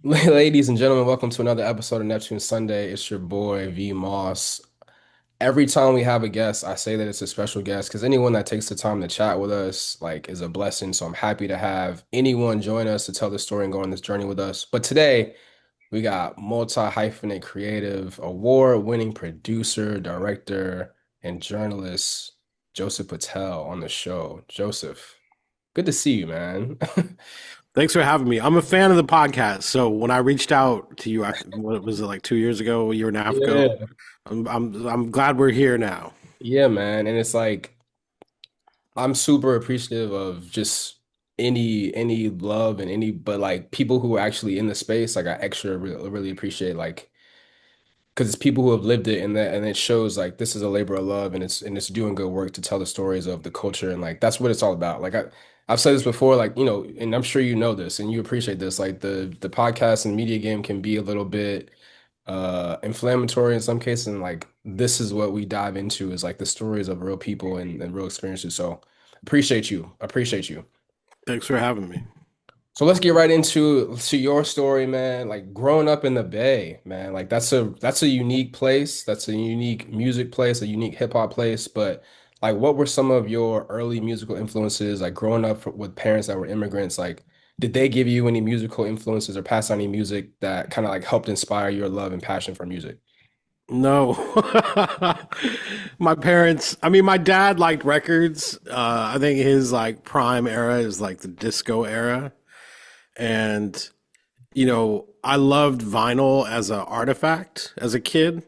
Ladies and gentlemen, welcome to another episode of Neptune Sunday. It's your boy V Moss. Every time we have a guest, I say that it's a special guest because anyone that takes the time to chat with us, like, is a blessing. So I'm happy to have anyone join us to tell the story and go on this journey with us. But today we got multi-hyphenate creative, award-winning producer, director, and journalist Joseph Patel on the show. Joseph, good to see you, man. Thanks for having me. I'm a fan of the podcast. So when I reached out to you, what was it, like 2 years ago, a year and a half ago? Yeah. I'm glad we're here now. Yeah, man. And it's like I'm super appreciative of just any love and any but like people who are actually in the space. Like I extra really appreciate like because it's people who have lived it and it shows like this is a labor of love and it's doing good work to tell the stories of the culture and like that's what it's all about. I've said this before, like, and I'm sure you know this and you appreciate this. Like the podcast and media game can be a little bit inflammatory in some cases, and like this is what we dive into is like the stories of real people and real experiences. So appreciate you. Thanks for having me. So let's get right into your story, man. Like growing up in the Bay, man. Like that's a unique place. That's a unique music place, a unique hip hop place. But like, what were some of your early musical influences? Like growing up with parents that were immigrants, like did they give you any musical influences or pass on any music that kind of like helped inspire your love and passion for music? No. My parents, I mean, my dad liked records. I think his like prime era is like the disco era. And, I loved vinyl as an artifact as a kid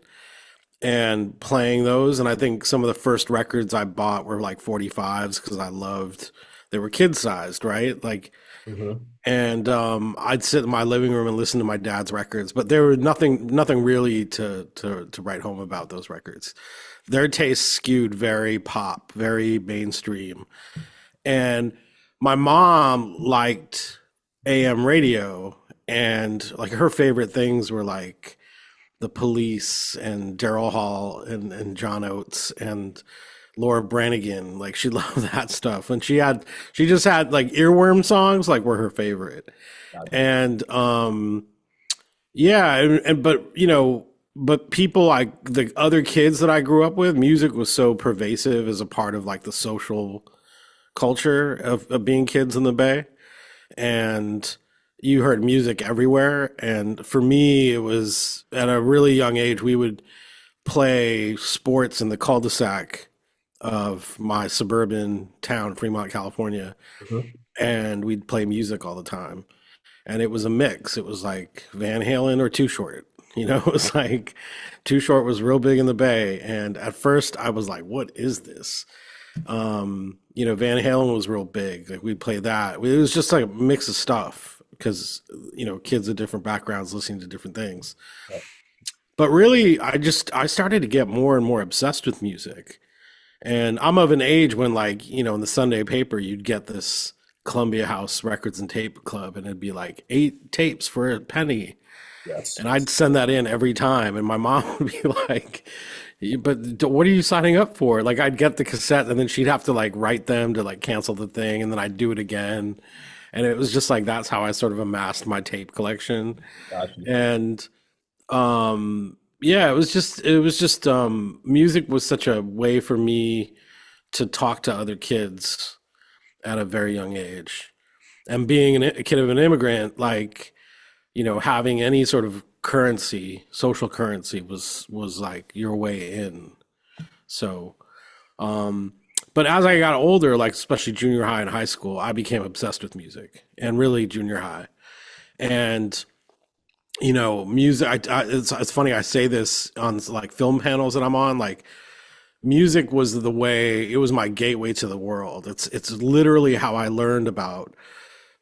and playing those. And I think some of the first records I bought were like 45s because they were kid sized, right? Like, Hmm. and I'd sit in my living room and listen to my dad's records, but there was nothing really to write home about those records. Their tastes skewed very pop, very mainstream, and my mom liked AM radio, and like her favorite things were like the Police and Daryl Hall and John Oates and Laura Branigan. Like she loved that stuff. And she just had like earworm songs like were her favorite. And yeah, but but people like the other kids that I grew up with, music was so pervasive as a part of like the social culture of being kids in the Bay. And you heard music everywhere. And for me, it was at a really young age, we would play sports in the cul-de-sac of my suburban town, Fremont, California, Hmm. and we'd play music all the time. And it was a mix. It was like Van Halen or Too Short. It was like Too Short was real big in the Bay. And at first I was like, what is this? Van Halen was real big. Like we'd play that. It was just like a mix of stuff because, kids of different backgrounds listening to different things. But really, I started to get more and more obsessed with music. And I'm of an age when, like, in the Sunday paper, you'd get this Columbia House Records and Tape Club, and it'd be like 8 tapes for a penny. Yes. And I'd send that in every time. And my mom would be like, but what are you signing up for? Like, I'd get the cassette, and then she'd have to like write them to like cancel the thing, and then I'd do it again. And it was just like that's how I sort of amassed my tape collection. Gotcha. And yeah, it was just music was such a way for me to talk to other kids at a very young age. And being a kid of an immigrant, like, having any sort of currency, social currency was like your way in. So, um but as I got older, like especially junior high and high school, I became obsessed with music and really junior high. And music. It's funny. I say this on like film panels that I'm on. Like, music was the way. It was my gateway to the world. It's literally how I learned about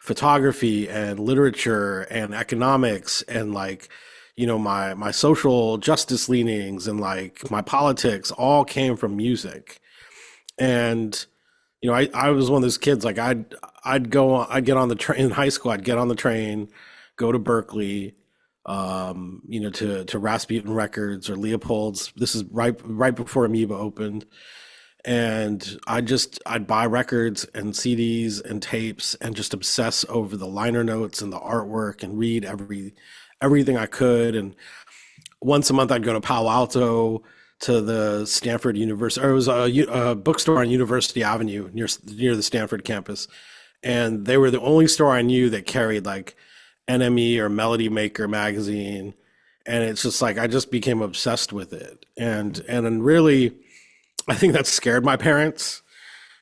photography and literature and economics and like, my social justice leanings and like my politics all came from music. And I was one of those kids. Like I'd get on the train in high school. I'd get on the train, go to Berkeley, to Rasputin Records or Leopold's. This is right before Amoeba opened, And I'd buy records and CDs and tapes and just obsess over the liner notes and the artwork and read everything I could. And once a month I'd go to Palo Alto to the Stanford University, or it was a bookstore on University Avenue near the Stanford campus, and they were the only store I knew that carried like NME or Melody Maker magazine, and it's just like I just became obsessed with it, and then really I think that scared my parents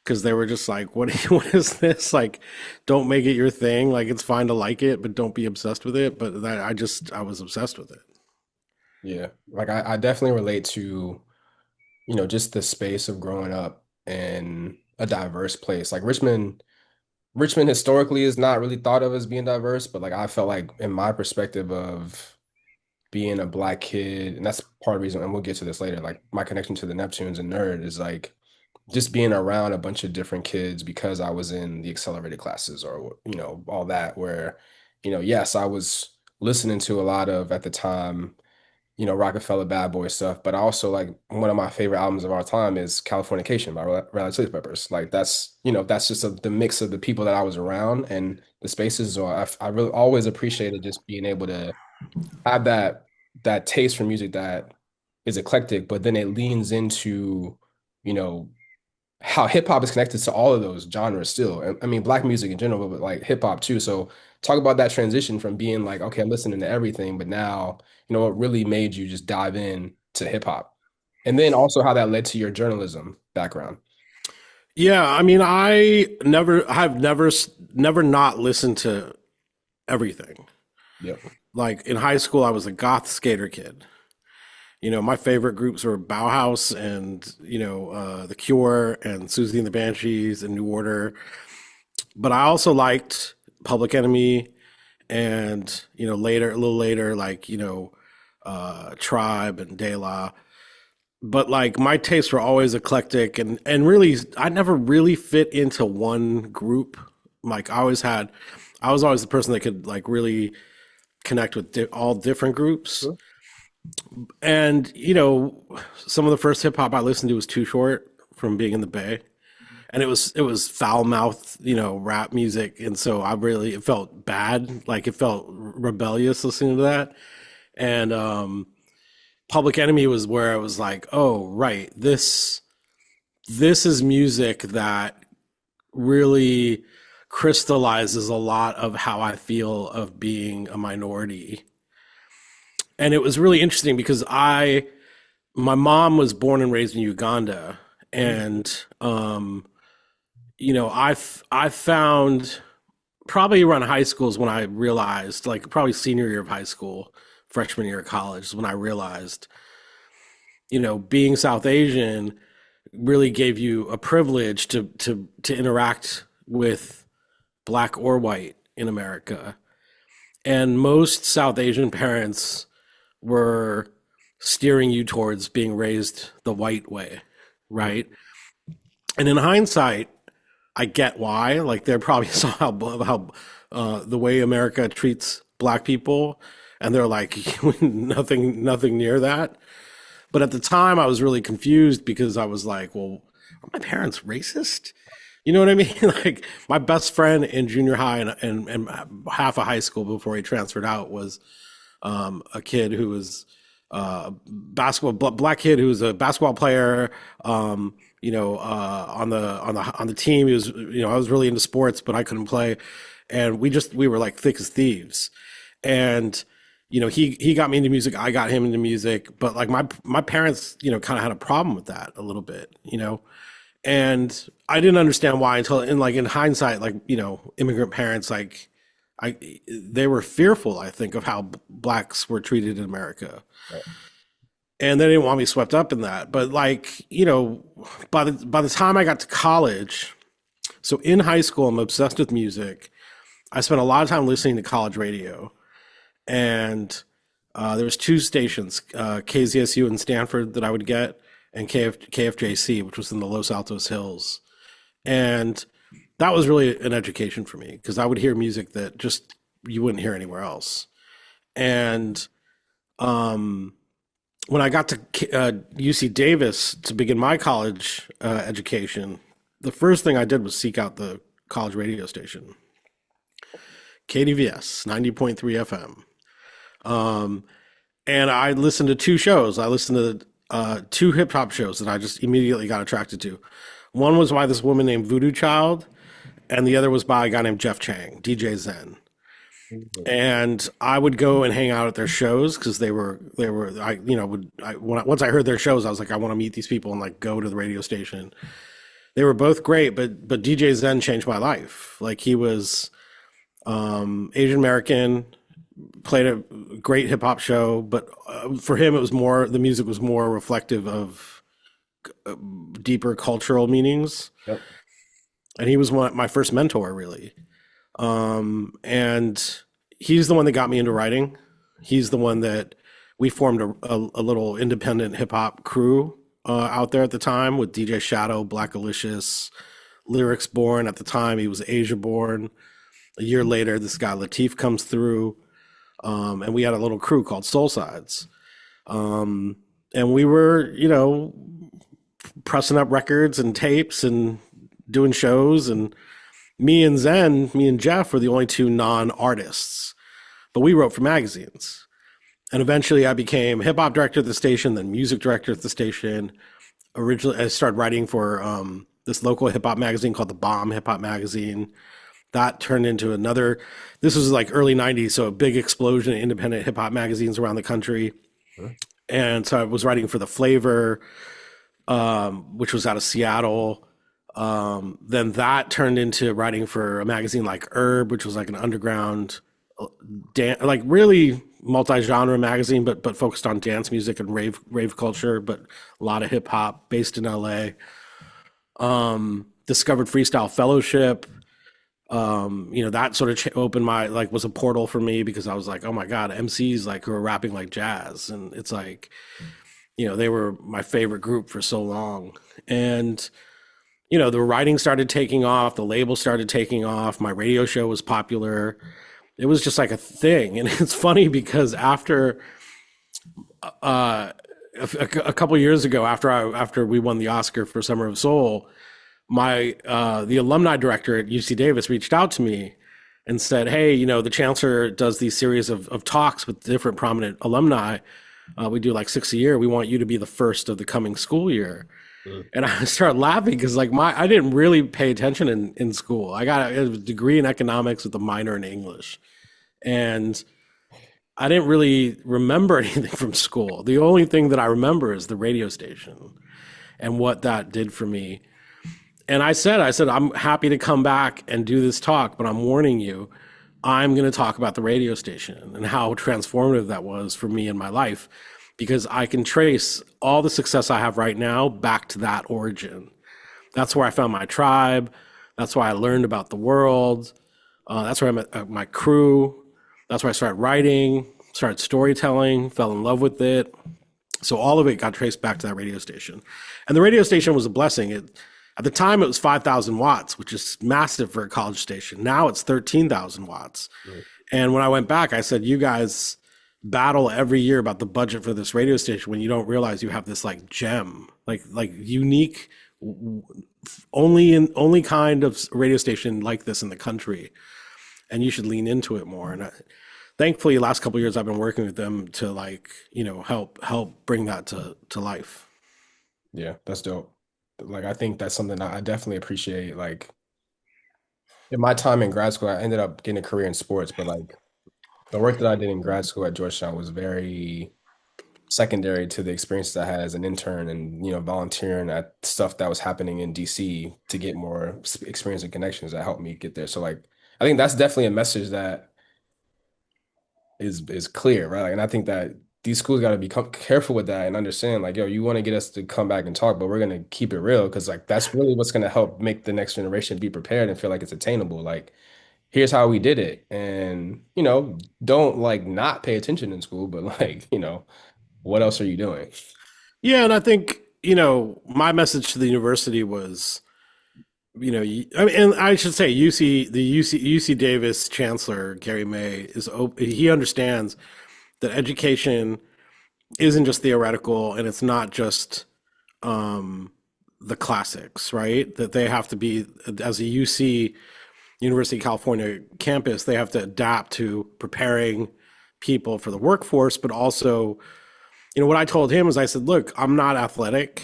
because they were just like, "What? What is this? Like, don't make it your thing. Like, it's fine to like it, but don't be obsessed with it." But I was obsessed with it. Yeah. Like I definitely relate to, just the space of growing up in a diverse place. Like Richmond historically is not really thought of as being diverse, but like I felt like in my perspective of being a black kid, and that's part of the reason, and we'll get to this later, like my connection to the Neptunes and N.E.R.D is like just being around a bunch of different kids because I was in the accelerated classes or, all that where, yes, I was listening to a lot of at the time, Rockefeller Bad Boy stuff, but I also like one of my favorite albums of our time is Californication by Red Hot Chili Peppers. Like that's just the mix of the people that I was around and the spaces. So I really always appreciated just being able to have that taste for music that is eclectic, but then it leans into, you know, how hip hop is connected to all of those genres still. I mean, black music in general, but like hip hop too. So talk about that transition from being like, okay, I'm listening to everything, but now, what really made you just dive in to hip hop? And then also how that led to your journalism background. Yeah, I mean, I've never not listened to everything. Yep. Like in high school, I was a goth skater kid. My favorite groups were Bauhaus and The Cure and Susie and the Banshees and New Order. But I also liked Public Enemy and later, a little later, like Tribe and De La. But like my tastes were always eclectic, and really I never really fit into one group. Like I was always the person that could like really connect with all different groups. Mhm. And some of the first hip hop I listened to was Too Short from being in the Bay, and it was foul mouth rap music, and so it felt bad, like it felt rebellious listening to that. And Public Enemy was where I was like, oh right, this is music that really crystallizes a lot of how I feel of being a minority. And it was really interesting because my mom was born and raised in Uganda, Mhm. and I found probably around high school is when I realized, like probably senior year of high school, freshman year of college is when I realized, being South Asian really gave you a privilege to interact with black or white in America. And most South Asian parents were steering you towards being raised the white way, Mhm. right? And in hindsight, I get why. Like they probably saw how the way America treats black people, and they're like nothing near that. But at the time, I was really confused because I was like, well, are my parents racist? You know what I mean? Like my best friend in junior high and half of high school before he transferred out was a kid who was black kid who was a basketball player. On the team, he was I was really into sports, but I couldn't play, and we were like thick as thieves, and he got me into music, I got him into music, but like my parents kind of had a problem with that a little bit, and I didn't understand why until in hindsight, like immigrant parents, like I they were fearful, I think, of how blacks were treated in America, Right. and they didn't want me swept up in that. But like by the time I got to college, so in high school, I'm obsessed with music. I spent a lot of time listening to college radio, and there was two stations, KZSU in Stanford that I would get, and KFJC, which was in the Los Altos Hills. And that was really an education for me because I would hear music that just you wouldn't hear anywhere else. And um, when I got to UC Davis to begin my college education, the first thing I did was seek out the college radio station, KDVS 90.3 FM. Um, and I listened to two shows. I listened to two hip hop shows that I just immediately got attracted to. One was by this woman named Voodoo Child, and the other was by a guy named Jeff Chang, DJ Zen. And I would go and hang out at their shows because they were I you know would once I heard their shows I was like I want to meet these people and like go to the radio station. They were both great, but DJ Zen changed my life. Like he was Asian American, played a great hip hop show, but for him it was more the music was more reflective of deeper cultural meanings, Yep. and he was my first mentor really. And he's the one that got me into writing. He's the one that we formed a little independent hip hop crew out there at the time with DJ Shadow, Black Alicious, Lyrics Born. At the time, he was Asia Born. A year later, this guy Latif comes through, and we had a little crew called Soul Sides. And we were, pressing up records and tapes and doing shows. And me and Jeff were the only two non-artists, but we wrote for magazines. And eventually I became hip hop director at the station, then music director at the station. Originally, I started writing for this local hip hop magazine called The Bomb Hip Hop Magazine. That turned into another, this was like early 90s, so a big explosion of independent hip hop magazines around the country. Sure. And so I was writing for The Flavor, which was out of Seattle. Then that turned into writing for a magazine like Herb, which was like an underground, like really multi-genre magazine, but focused on dance music and rave culture, but a lot of hip hop based in LA. Discovered Freestyle Fellowship. That sort of opened my like was a portal for me because I was like, oh my god, MCs like who are rapping like jazz, and it's like, they were my favorite group for so long, and the writing started taking off, the label started taking off, my radio show was popular. It was just like a thing. And it's funny because after a couple of years ago, after we won the Oscar for Summer of Soul, my the alumni director at UC Davis reached out to me and said, hey, the chancellor does these series of talks with different prominent alumni. We do like 6 a year. We want you to be the first of the coming school year. And I started laughing because like I didn't really pay attention in school. I got a degree in economics with a minor in English. And I didn't really remember anything from school. The only thing that I remember is the radio station and what that did for me. And I said, I'm happy to come back and do this talk, but I'm warning you, I'm going to talk about the radio station and how transformative that was for me in my life, because I can trace all the success I have right now back to that origin. That's where I found my tribe. That's why I learned about the world. That's where I met my crew. That's where I started writing, started storytelling, fell in love with it. So all of it got traced back to that radio station. And the radio station was a blessing. At the time, it was 5,000 watts, which is massive for a college station. Now it's 13,000 watts. Right. And when I went back, I said, you guys battle every year about the budget for this radio station when you don't realize you have this like gem, like unique, only kind of radio station like this in the country. And you should lean into it more. And thankfully, the last couple of years, I've been working with them to like, help bring that to life. Yeah, that's dope. Like, I think that's something I definitely appreciate. Like, in my time in grad school, I ended up getting a career in sports, but like the work that I did in grad school at Georgetown was very secondary to the experiences I had as an intern and, volunteering at stuff that was happening in DC to get more experience and connections that helped me get there. So like, I think that's definitely a message that is clear, right? Like, and I think that these schools got to be careful with that and understand, like, yo, you want to get us to come back and talk, but we're going to keep it real because, like, that's really what's going to help make the next generation be prepared and feel like it's attainable. Like, here's how we did it. And, don't like not pay attention in school, but like, what else are you doing? Yeah. And I think, my message to the university was, and I should say UC Davis chancellor, Gary May, he understands that education isn't just theoretical, and it's not just um, the classics, right? That they have to be, as a UC, University of California campus, they have to adapt to preparing people for the workforce, but also, what I told him is I said, look, I'm not athletic,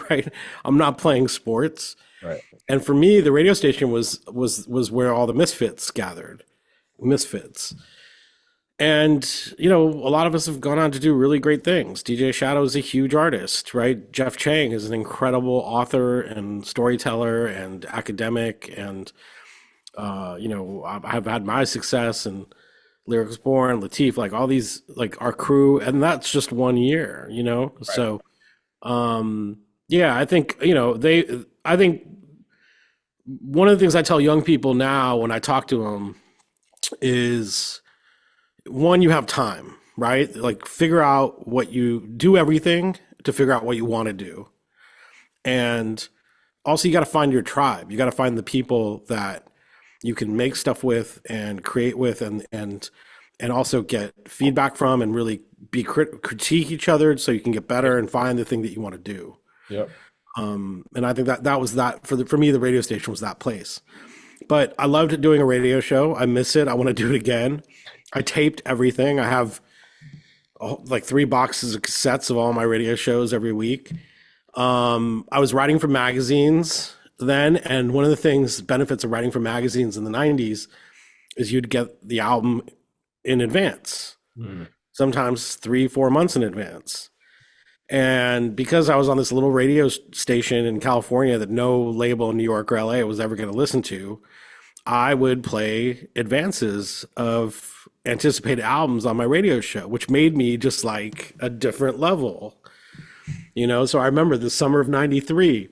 right? I'm not playing sports. Right. And for me, the radio station was where all the misfits gathered. Misfits. And, a lot of us have gone on to do really great things. DJ Shadow is a huge artist, right? Jeff Chang is an incredible author and storyteller and academic. And, I've had my success and Lyrics Born, Latif, like all these, like our crew. And that's just one year, Right. So, yeah, I think, I think one of the things I tell young people now when I talk to them is, one, you have time, right? Like figure out what you do, everything to figure out what you want to do. And also you got to find your tribe. You got to find the people that you can make stuff with and create with, and also get feedback from, and really critique each other so you can get better and find the thing that you want to do. Yep. And I think that was that for me. The radio station was that place. But I loved doing a radio show. I miss it. I want to do it again. I taped everything. I have like 3 boxes of cassettes of all my radio shows every week. I was writing for magazines then, and one of the things benefits of writing for magazines in the '90s is you'd get the album in advance, Mm. sometimes 3, 4 months in advance. And because I was on this little radio station in California that no label in New York or LA was ever going to listen to, I would play advances of anticipated albums on my radio show, which made me just like a different level, So I remember the summer of '93,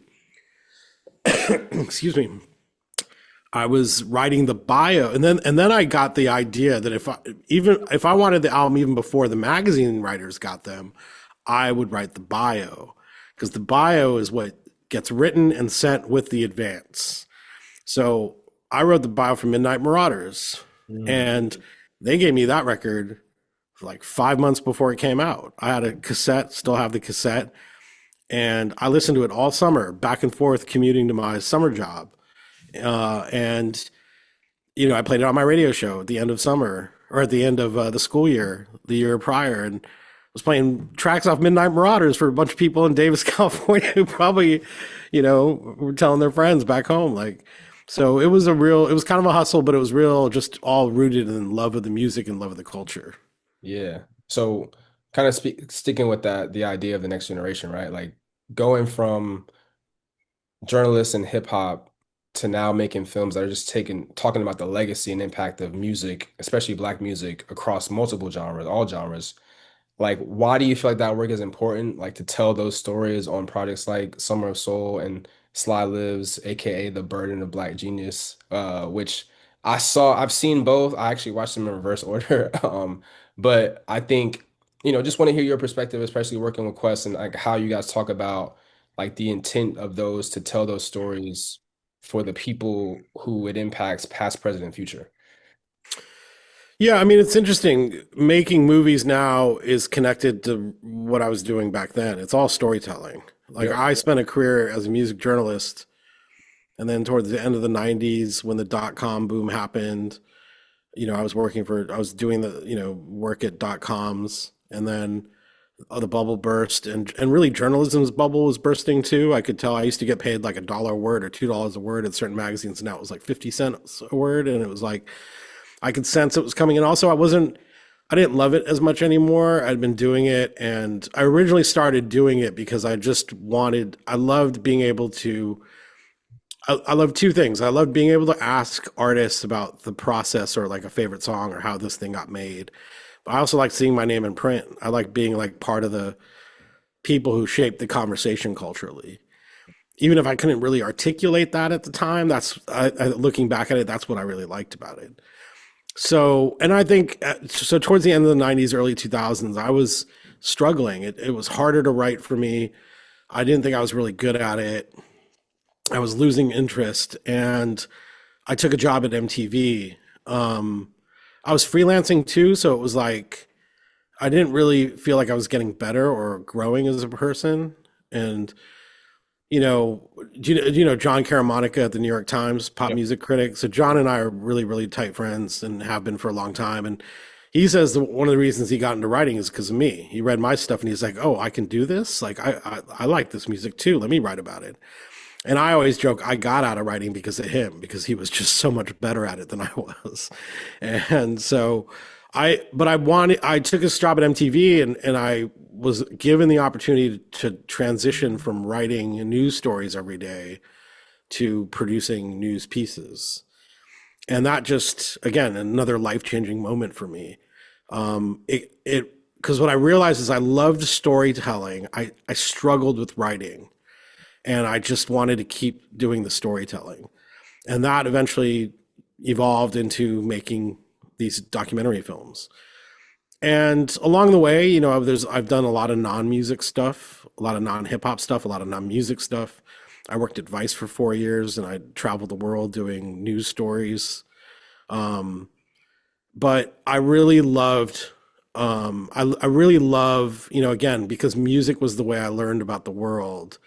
excuse me, I was writing the bio, and then I got the idea that if I wanted the album even before the magazine writers got them, I would write the bio, because the bio is what gets written and sent with the advance. So I wrote the bio for Midnight Marauders, Mm. and they gave me that record for like 5 months before it came out. I had a cassette, still have the cassette, and I listened to it all summer, back and forth commuting to my summer job. And I played it on my radio show at the end of summer, or at the end of the school year, the year prior, and was playing tracks off Midnight Marauders for a bunch of people in Davis, California, who probably, were telling their friends back home. Like, so it was it was kind of a hustle, but it was real, just all rooted in love of the music and love of the culture. Yeah. So kind of sticking with that, the idea of the next generation, right? Like going from journalists and hip hop to now making films that are just talking about the legacy and impact of music, especially Black music across multiple genres, all genres. Like, why do you feel like that work is important? Like to tell those stories on projects like Summer of Soul and Sly Lives, aka The Burden of Black Genius, which I've seen both. I actually watched them in reverse order. But I think, just want to hear your perspective, especially working with Quest and like how you guys talk about like the intent of those to tell those stories for the people who it impacts, past, present, and future. Yeah, I mean, it's interesting. Making movies now is connected to what I was doing back then. It's all storytelling. Like, Yep. I spent a career as a music journalist, and then towards the end of the '90s, when the dot-com boom happened, I was doing the, work at dot coms, and then the bubble burst, and really journalism's bubble was bursting too. I could tell. I used to get paid like $1 a word or $2 a word at certain magazines, and now it was like 50 cents a word, and it was like I could sense it was coming. And also, I didn't love it as much anymore. I'd been doing it, and I originally started doing it because I loved being able to, I love two things. I love being able to ask artists about the process, or like a favorite song, or how this thing got made. But I also like seeing my name in print. I like being like part of the people who shaped the conversation culturally. Even if I couldn't really articulate that at the time, looking back at it, that's what I really liked about it. So, and I think so. Towards the end of the '90s, early 2000s, I was struggling. It was harder to write for me. I didn't think I was really good at it. I was losing interest, and I took a job at MTV. I was freelancing too, so it was like I didn't really feel like I was getting better or growing as a person. And you know, do you know John Caramonica at the New York Times, pop Yeah. music critic? So John and I are really, really tight friends and have been for a long time. And he says that one of the reasons he got into writing is because of me. He read my stuff and he's like, "Oh, I can do this. Like, I like this music too. Let me write about it." And I always joke I got out of writing because of him, because he was just so much better at it than I was. And so I took a job at MTV and I was given the opportunity to transition from writing news stories every day to producing news pieces. And that just, again, another life-changing moment for me. Because what I realized is I loved storytelling. I struggled with writing and I just wanted to keep doing the storytelling. And that eventually evolved into making these documentary films. And along the way, I've done a lot of non-music stuff, a lot of non-hip hop stuff, a lot of non-music stuff. I worked at Vice for 4 years, and I traveled the world doing news stories. Um, but I really loved, I really love, again, because music was the way I learned about the world.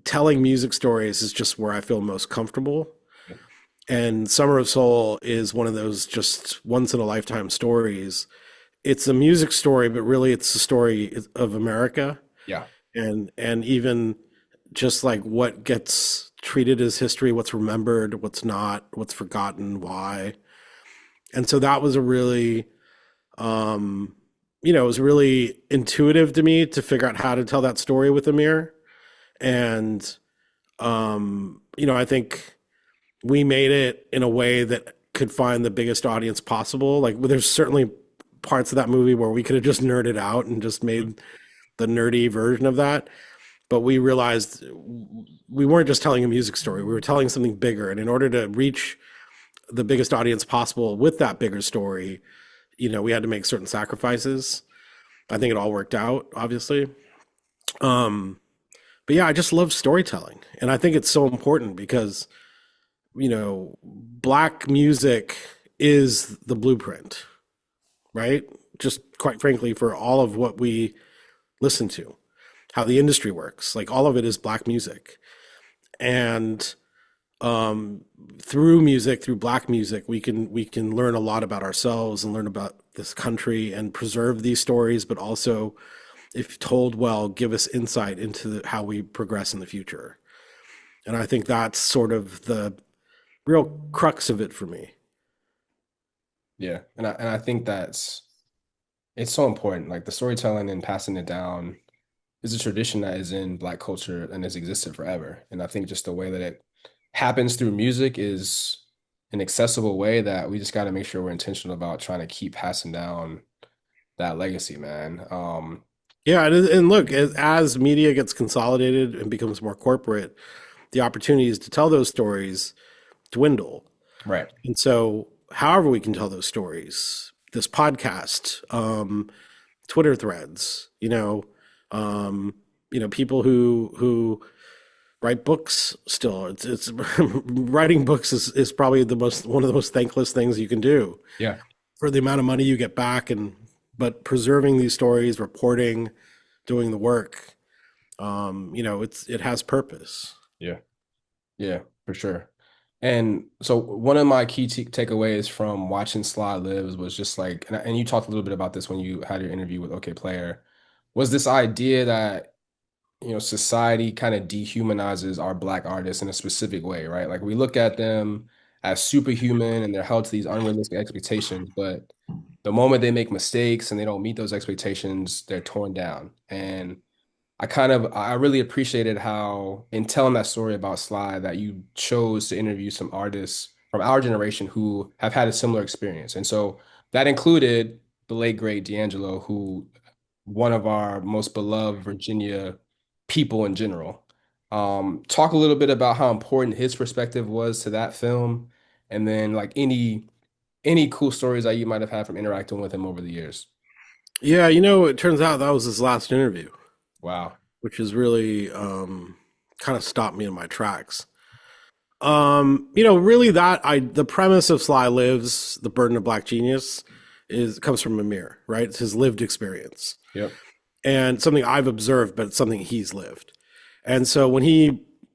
Telling music stories is just where I feel most comfortable. And Summer of Soul is one of those just once in a lifetime stories. It's a music story, but really it's a story of America Yeah. and even just like what gets treated as history, what's remembered, what's not, what's forgotten, why. And so that was a really um it was really intuitive to me to figure out how to tell that story with Amir. And I think we made it in a way that could find the biggest audience possible. Like, well, there's certainly parts of that movie where we could have just nerded out and just made the nerdy version of that. But we realized we weren't just telling a music story, we were telling something bigger. And in order to reach the biggest audience possible with that bigger story, we had to make certain sacrifices. I think it all worked out, obviously. Um, but yeah, I just love storytelling. And I think it's so important because black music is the blueprint, right? Just quite frankly, for all of what we listen to, how the industry works, like all of it is black music. And um, through music, through black music, we can learn a lot about ourselves and learn about this country and preserve these stories, but also, if told well, give us insight into how we progress in the future. And I think that's sort of the real crux of it for me. Yeah. And I think it's so important. Like the storytelling and passing it down is a tradition that is in Black culture and has existed forever. And I think just the way that it happens through music is an accessible way that we just got to make sure we're intentional about trying to keep passing down that legacy, man. Yeah, and look, as media gets consolidated and becomes more corporate, the opportunities to tell those stories dwindle. Right. And so, however we can tell those stories, this podcast, Twitter threads, people who write books still. It's writing books is probably the most one of the most thankless things you can do Yeah. for the amount of money you get back. And but preserving these stories, reporting, doing the work, it has purpose. Yeah. Yeah, for sure. And so one of my key takeaways from watching Sly Lives was just like, and you talked a little bit about this when you had your interview with OK Player, was this idea that, society kind of dehumanizes our Black artists in a specific way, right? Like we look at them as superhuman and they're held to these unrealistic expectations, but the moment they make mistakes and they don't meet those expectations, they're torn down. And I really appreciated how in telling that story about Sly that you chose to interview some artists from our generation who have had a similar experience. And so that included the late great D'Angelo, who one of our most beloved Virginia people in general. Talk a little bit about how important his perspective was to that film, and then like any cool stories that you might have had from interacting with him over the years. Yeah, it turns out that was his last interview, Wow. which has really kind of stopped me in my tracks. Really the premise of Sly Lives, The Burden of Black Genius, is comes from Amir, right? It's his lived experience Yep. and something I've observed, but it's something he's lived. And so when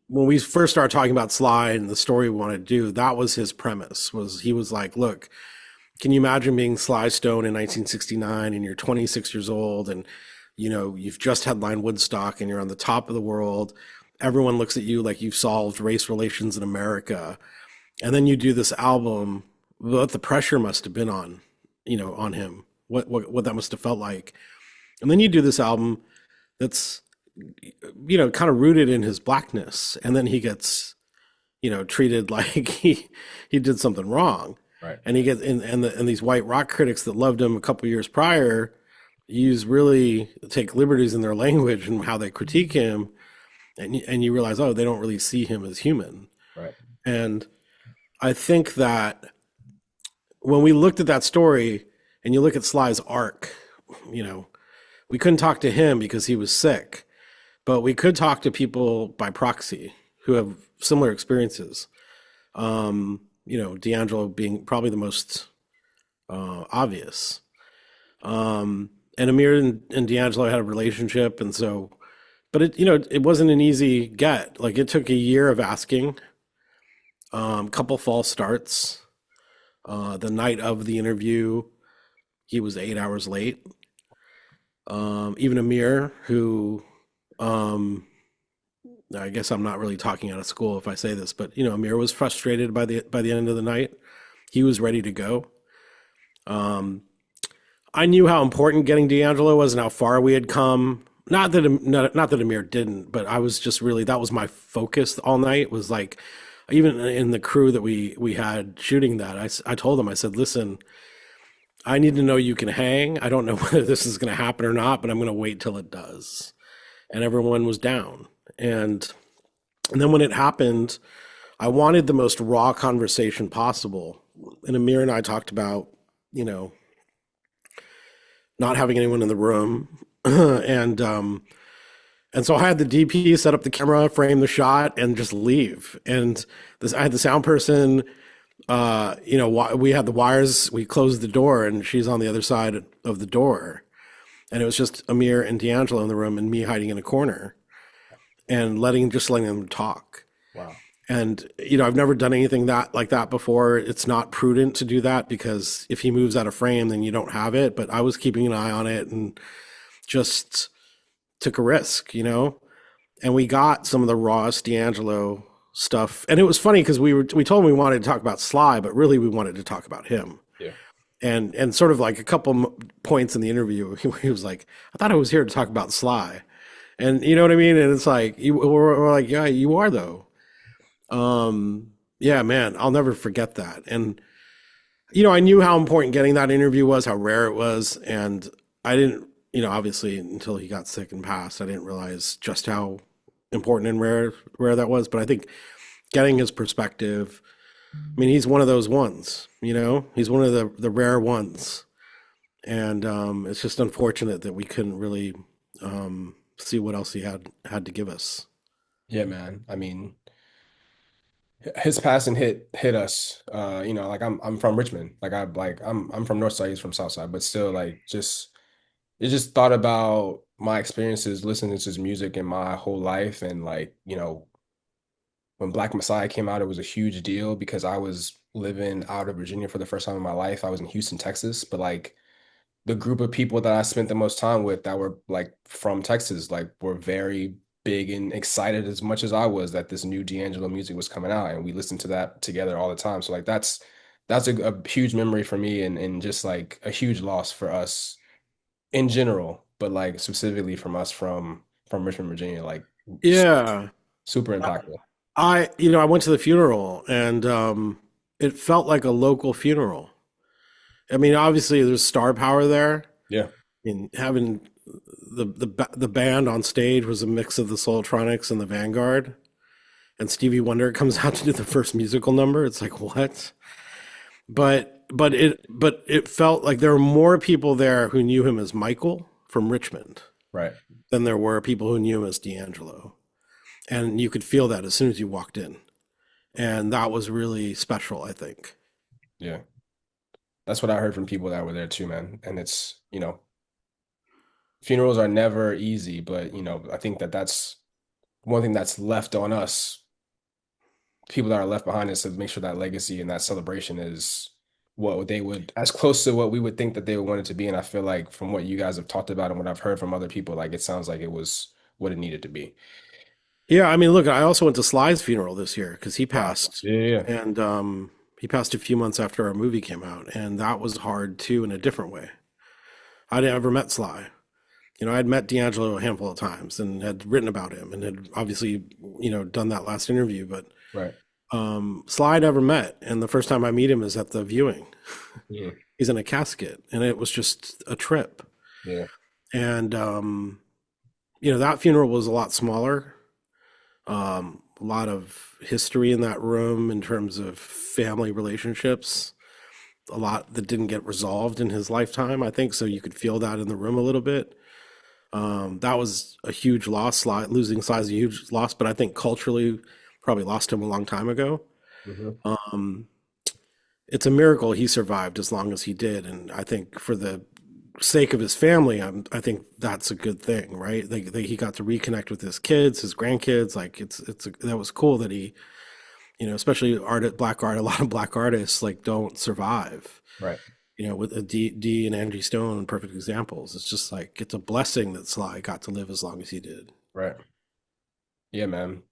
we first started talking about Sly and the story we wanted to do, that was his premise. Was he was like, look, can you imagine being Sly Stone in 1969 and you're 26 years old and you've just headlined Woodstock and you're on the top of the world. Everyone looks at you like you've solved race relations in America. And then you do this album, what the pressure must have been on, on him. What that must have felt like. And then you do this album that's kind of rooted in his blackness, and then he gets treated like he did something wrong, Right. and he gets and these white rock critics that loved him a couple years prior use really take liberties in their language and how they critique him, and you realize, oh, they don't really see him as human. Right. And I think that when we looked at that story and you look at Sly's arc, you know, we couldn't talk to him because he was sick, but we could talk to people by proxy who have similar experiences. D'Angelo being probably the most obvious. And Amir and D'Angelo had a relationship, and so, but it wasn't an easy get. Like it took a year of asking, couple false starts. The night of the interview, he was 8 hours late. Even Amir, who I guess I'm not really talking out of school if I say this, but Amir was frustrated by the end of the night. He was ready to go. I knew how important getting D'Angelo was and how far we had come. Not that Amir didn't, but I was just really that was my focus all night. Was like even in the crew that we had shooting that, I told them, I said, listen, I need to know you can hang. I don't know whether this is going to happen or not, but I'm going to wait till it does. And everyone was down. And then when it happened, I wanted the most raw conversation possible. And Amir and I talked about, not having anyone in the room, and so I had the DP set up the camera, frame the shot, and just leave. And I had the sound person. We had the wires. We closed the door, and she's on the other side of the door. And it was just Amir and D'Angelo in the room, and me hiding in a corner, and letting them talk. Wow. And I've never done anything like that before. It's not prudent to do that because if he moves out of frame, then you don't have it. But I was keeping an eye on it and just took a risk, And we got some of the rawest D'Angelo stuff. And it was funny because we told him we wanted to talk about Sly, but really we wanted to talk about him. Yeah. And sort of like a couple points in the interview, he was like, "I thought I was here to talk about Sly," and you know what I mean. And it's like we're like, "Yeah, you are though." Yeah, man, I'll never forget that. And I knew how important getting that interview was, how rare it was, and I didn't, obviously until he got sick and passed, I didn't realize just how important and rare that was. But I think getting his perspective, I mean, he's one of those ones, he's one of the rare ones. And it's just unfortunate that we couldn't really see what else he had to give us. Yeah, man. I mean, his passing hit us. Like I'm from Richmond. I'm from North Side, he's from South Side, but still like just it just thought about my experiences listening to his music in my whole life. And like, when Black Messiah came out, it was a huge deal because I was living out of Virginia for the first time in my life. I was in Houston, Texas, but like the group of people that I spent the most time with that were like from Texas, like were very big and excited as much as I was that this new D'Angelo music was coming out, and we listened to that together all the time. So like that's a huge memory for me, and just like a huge loss for us in general, but like specifically from us from Richmond, Virginia, like Yeah. super impactful. I went to the funeral and it felt like a local funeral. I mean, obviously there's star power there. Yeah. And having the band on stage was a mix of the Soultronics and the Vanguard. And Stevie Wonder comes out to do the first musical number. It's like, what? But it felt like there were more people there who knew him as Michael from Richmond Right. than there were people who knew him as D'Angelo. And you could feel that as soon as you walked in. And that was really special, I think. Yeah. That's what I heard from people that were there too, man. And it's, funerals are never easy, but I think that that's one thing that's left on us, people that are left behind, is to make sure that legacy and that celebration is what they would, as close to what we would think that they would want it to be. And I feel like from what you guys have talked about and what I've heard from other people, like it sounds like it was what it needed to be. Yeah, I mean, look, I also went to Sly's funeral this year because he Wow. passed, Yeah, yeah, yeah. and he passed a few months after our movie came out, and that was hard too in a different way. I'd never met Sly. I'd met D'Angelo a handful of times and had written about him and had obviously, done that last interview, but Right. Sly I never met, and the first time I meet him is at the viewing. Yeah. He's in a casket, and it was just a trip. Yeah. And that funeral was a lot smaller. A lot of history in that room in terms of family relationships. A lot that didn't get resolved in his lifetime, I think. So you could feel that in the room a little bit. That was a huge loss. Losing Sly is a huge loss, but I think culturally, probably lost him a long time ago. Hmm. Um, it's a miracle he survived as long as he did, and I think for the sake of his family, I think that's a good thing, right? He got to reconnect with his kids, his grandkids. Like that was cool that he, especially black art, a lot of black artists like don't survive. Right. With a D and Angie Stone, perfect examples. It's just like it's a blessing that Sly got to live as long as he did. Right. Yeah, man.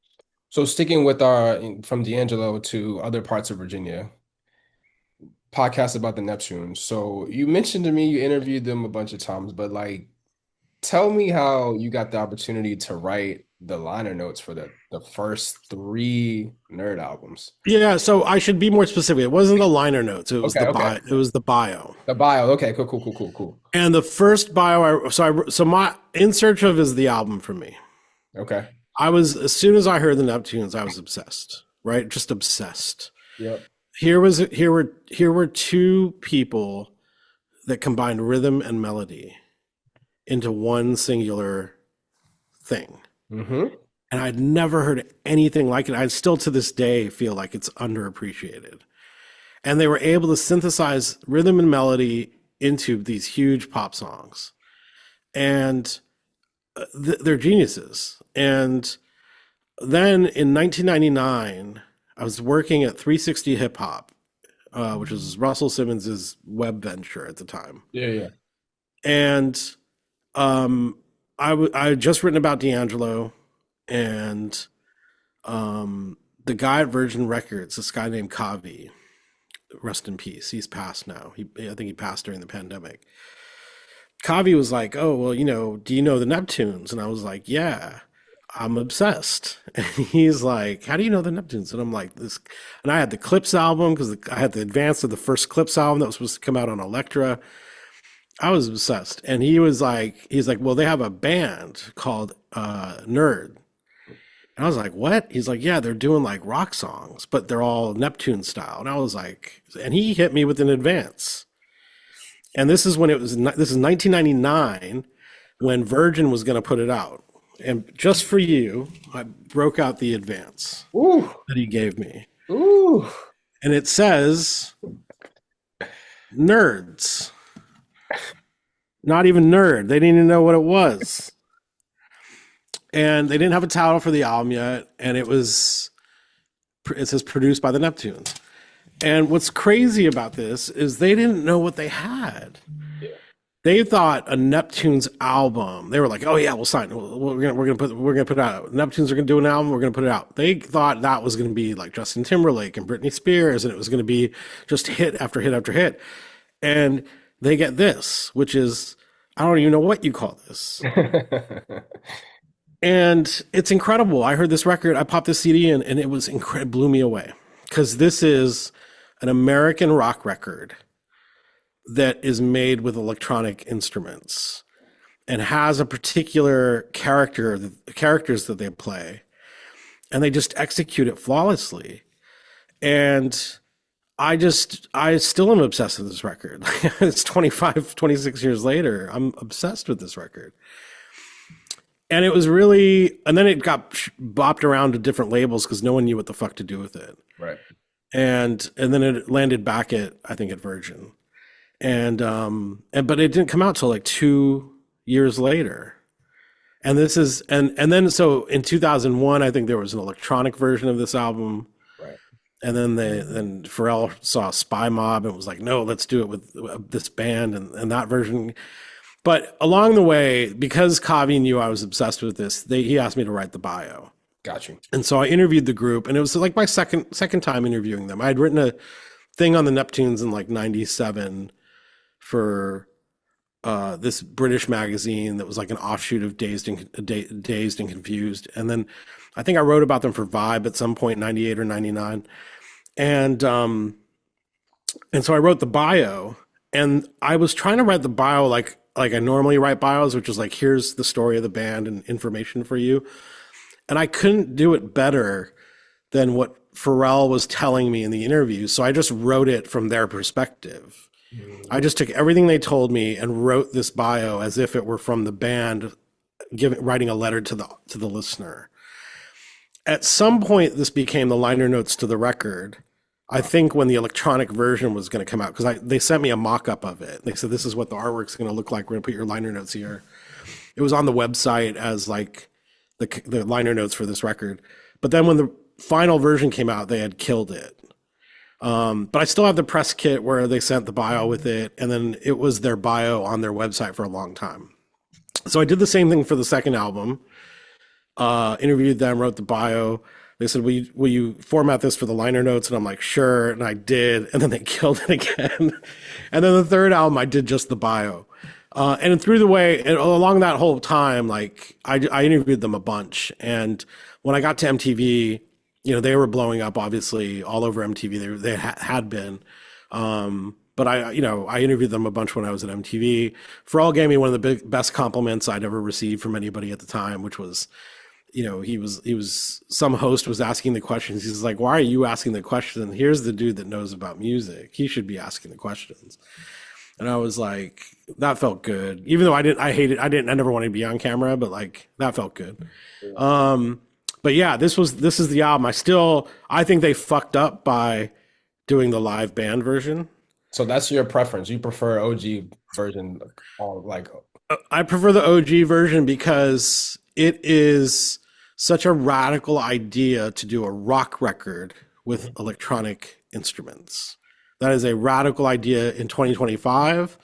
So sticking with our from D'Angelo to other parts of Virginia, podcast about the Neptunes. So you mentioned to me you interviewed them a bunch of times, but like tell me how you got the opportunity to write the liner notes for the first three Nerd albums. Yeah, so I should be more specific. It wasn't the liner notes. It was Okay, the okay. bio. It was the bio. The bio. Okay, cool, cool, cool, cool, cool. And the first bio, so my In Search of is the album for me. Okay. I was as soon as I heard the Neptunes, I was obsessed, right? Just obsessed. Yep. Here were two people that combined rhythm and melody into one singular thing. Mm-hmm. And I'd never heard anything like it. I still to this day feel like it's underappreciated. And they were able to synthesize rhythm and melody into these huge pop songs. And they're geniuses. And then in 1999, I was working at 360 Hip Hop, which was Russell Simmons's web venture at the time. Yeah, yeah. And I had just written about D'Angelo, and the guy at Virgin Records, this guy named Kavi, rest in peace. He's passed now. I think he passed during the pandemic. Kavi was like, "Oh, well, do you know the Neptunes?" And I was like, "Yeah, I'm obsessed." And he's like, "How do you know the Neptunes?" And I'm like, "This," and I had the Clipse album because I had the advance of the first Clipse album that was supposed to come out on Elektra. I was obsessed. And he's like, "Well, they have a band called N.E.R.D." And I was like, "What?" He's like, "Yeah, they're doing like rock songs, but they're all Neptune style." And I was like, and he hit me with an advance. And this is 1999 when Virgin was going to put it out. And just for you, I broke out the advance Ooh, that he gave me. ooh. And it says Nerds. Not even Nerd. They didn't even know what it was. And they didn't have a title for the album yet. And it says produced by the Neptunes. And what's crazy about this is they didn't know what they had. Yeah. They thought a Neptunes album. They were like, "Oh yeah, we'll sign. We're gonna put it out. Neptunes are gonna do an album. We're gonna put it out." They thought that was gonna be like Justin Timberlake and Britney Spears, and it was gonna be just hit after hit after hit. And they get this, which is I don't even know what you call this. And it's incredible. I heard this record. I popped this CD in, and it was incredible. Blew me away because this is an American rock record that is made with electronic instruments and has a particular characters that they play, and they just execute it flawlessly. And I still am obsessed with this record. It's 25, 26 years later. I'm obsessed with this record. And it was really, and then it got bopped around to different labels because no one knew what the fuck to do with it. Right. And then it landed back at, I think, at Virgin. and but it didn't come out till like 2 years later. And this is and then so in 2001, I think there was an electronic version of this album, Right. and then Pharrell saw Spymob and was like, no, let's do it with this band and that version. But along the way, because Kavi knew I was obsessed with this, he asked me to write the bio. Got you. And so I interviewed the group, and it was like my second time interviewing them. I had written a thing on the Neptunes in like '97 for this British magazine that was like an offshoot of Dazed and Confused. And then I think I wrote about them for Vibe at some point, '98 or '99. And so I wrote the bio, and I was trying to write the bio like I normally write bios, which is like, here's the story of the band and information for you. And I couldn't do it better than what Pharrell was telling me in the interview. So I just wrote it from their perspective. I just took everything they told me and wrote this bio as if it were from the band, writing a letter to the listener. At some point, this became the liner notes to the record. I think when the electronic version was going to come out, because they sent me a mock-up of it. They said, this is what the artwork's going to look like. We're going to put your liner notes here. It was on the website as like the liner notes for this record. But then when the final version came out, they had killed it. But I still have the press kit where they sent the bio with it, and then it was their bio on their website for a long time. So I did the same thing for the second album. Interviewed them, wrote the bio. They said, will you format this for the liner notes? And I'm like, sure. And I did. And then they killed it again. And then the third album, I did just the bio. And through the way, and along that whole time, like I interviewed them a bunch. And when I got to MTV, they were blowing up, obviously, all over MTV. They had been. But I interviewed them a bunch when I was at MTV. Pharrell gave me one of the best compliments I'd ever received from anybody at the time, which was, some host was asking the questions. He's like, why are you asking the question? Here's the dude that knows about music. He should be asking the questions. And I was like, that felt good. Even though I never wanted to be on camera, but like that felt good. But yeah, this is the album. I think they fucked up by doing the live band version. So that's your preference. You prefer OG version, all like. I prefer the OG version because it is such a radical idea to do a rock record with electronic instruments. That is a radical idea in 2025.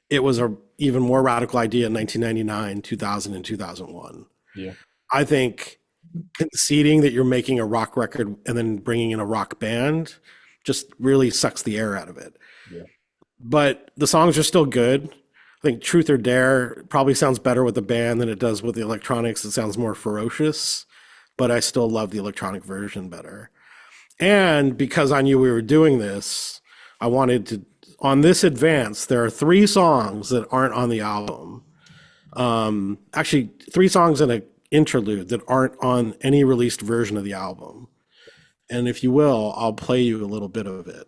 It was a even more radical idea in 1999, 2000, and 2001. Yeah. I think conceding that you're making a rock record and then bringing in a rock band just really sucks the air out of it. Yeah. But the songs are still good. I think Truth or Dare probably sounds better with the band than it does with the electronics. It sounds more ferocious, but I still love the electronic version better. And because I knew we were doing this, I wanted to, on this advance, there are 3 songs that aren't on the album. Actually, 3 songs and an interlude that aren't on any released version of the album. And if you will, I'll play you a little bit of it.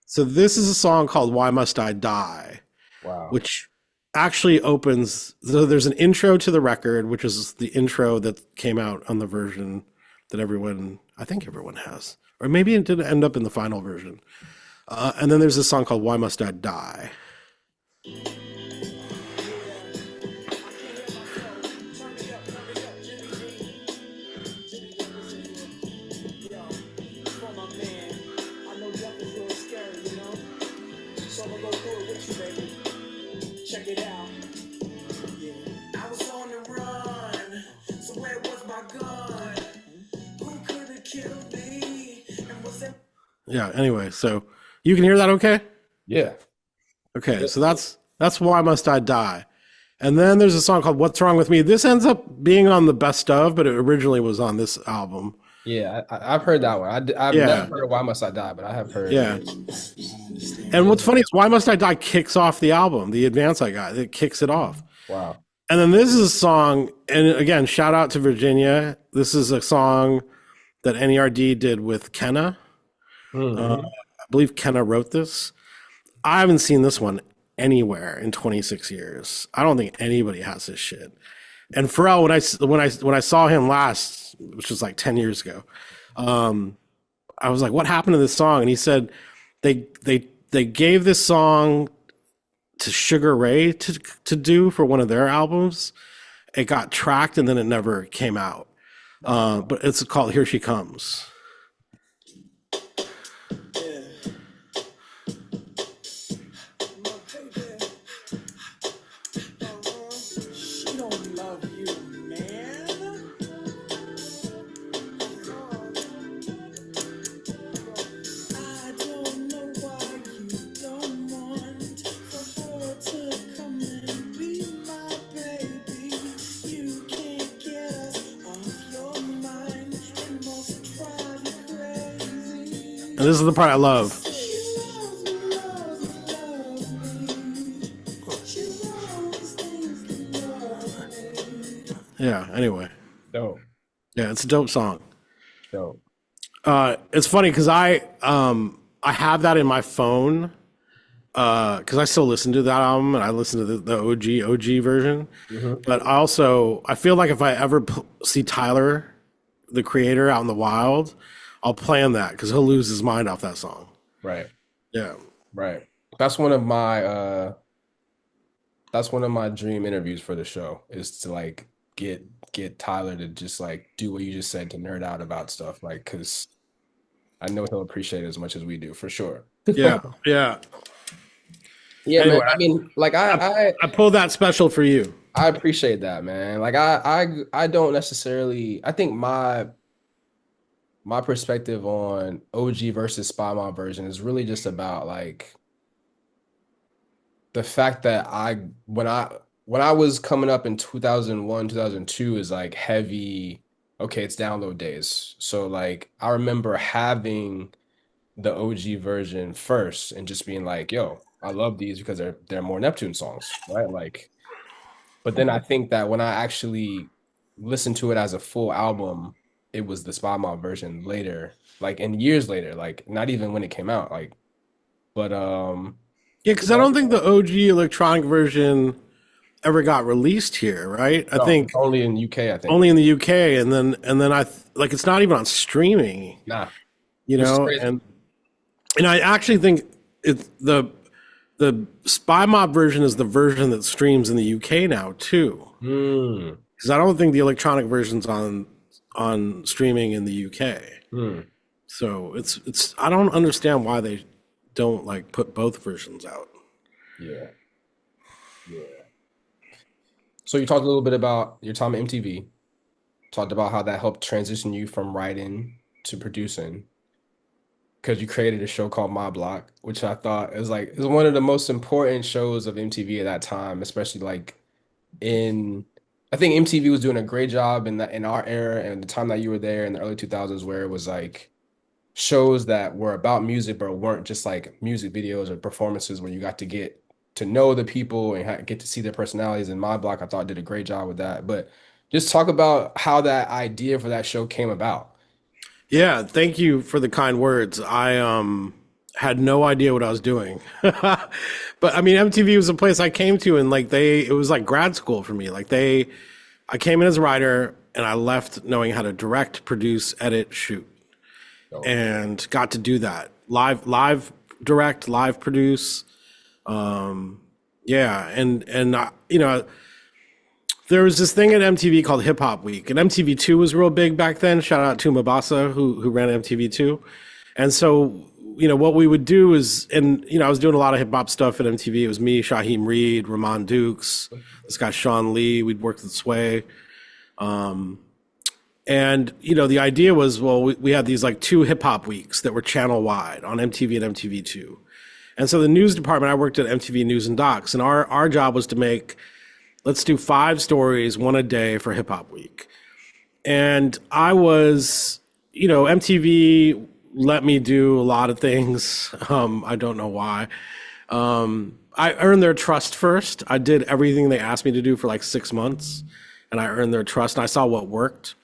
So this is a song called Why Must I Die? Wow. Which actually opens, so there's an intro to the record, which is the intro that came out on the version that I think everyone has. Or maybe it didn't end up in the final version. And then there's a song called Why Must I Die? Yeah, anyway, so you can hear that okay? Yeah. Okay, so that's Why Must I Die? And then there's a song called What's Wrong With Me? This ends up being on the best of, but it originally was on this album. Yeah, I've heard that one. I've never heard Why Must I Die, but I have heard. Yeah. And what's funny is Why Must I Die kicks off the album, the advance I got. It kicks it off. Wow. And then this is a song, and again, shout out to Virginia. This is a song that N.E.R.D did with Kenna. I believe Kenna wrote this. I haven't seen this one anywhere in 26 years. I don't think anybody has this shit. And Pharrell, when I saw him last, which was like 10 years ago, I was like, "What happened to this song?" And he said they they gave this song to Sugar Ray to do for one of their albums. It got tracked and then it never came out. But it's called Here She Comes. And this is the part I love. Yeah, anyway. Dope. Yeah, it's a dope song. Dope. It's funny because I have that in my phone because I still listen to that album and I listen to the OG version. Hmm. But also, I feel like if I ever see Tyler, the creator, out in the wild, I'll plan that because he'll lose his mind off that song. Right. Yeah. Right. That's one of my that's one of my dream interviews for the show is to like get Tyler to just like do what you just said to nerd out about stuff like because I know he'll appreciate it as much as we do for sure. Yeah. Yeah. Yeah, man. Anyway, I mean, like I pulled that special for you. I appreciate that, man. Like I don't necessarily I think my perspective on OG versus Spymob version is really just about like the fact that when I was coming up in 2001, 2002 is like heavy, okay, it's download days. So like I remember having the OG version first and just being like, yo, I love these because they're more Neptune songs, right? Like, but then I think that when I actually listened to it as a full album, it was the Spy Mob version later, like and years later, like not even when it came out, like, but Yeah, because I don't think the OG electronic version ever got released here, right? I no, think it's only in UK, I think. only in the UK, and then like it's not even on streaming, Nah, you which is know. crazy. And I actually think it's the Spy Mob version is the version that streams in the UK now too, Hmm. because I don't think the electronic version's on streaming in the UK. Hmm. So it's I don't understand why they don't like put both versions out. Yeah. Yeah. So you talked a little bit about your time at MTV, talked about how that helped transition you from writing to producing because you created a show called My Block, which I thought is one of the most important shows of MTV at that time, especially like in I think MTV was doing a great job in our era and the time that you were there in the early 2000s where it was like shows that were about music but weren't just like music videos or performances where you got to get to know the people and get to see their personalities. And My Block, I thought did a great job with that. But just talk about how that idea for that show came about. Yeah, thank you for the kind words. I had no idea what I was doing. But I mean MTV was a place I came to and like it was like grad school for me. I came in as a writer and I left knowing how to direct, produce, edit, shoot So, and got to do that. Live direct, live produce. Yeah, and there was this thing at MTV called Hip Hop Week, and MTV2 was real big back then. Shout out to Mabasa who ran MTV2. And so, what we would do is, and I was doing a lot of hip hop stuff at MTV. It was me, Shaheem Reed, Ramon Dukes, this guy Sean Lee. We'd worked with Sway. And the idea was, well, we had these like two hip hop weeks that were channel wide on MTV and MTV2. And so the news department, I worked at MTV News and Docs, and our job was to let's do 5 stories, one a day for Hip Hop Week. And I was, MTV let me do a lot of things. I don't know why. I earned their trust first. I did everything they asked me to do for like 6 months, and I earned their trust, and I saw what worked.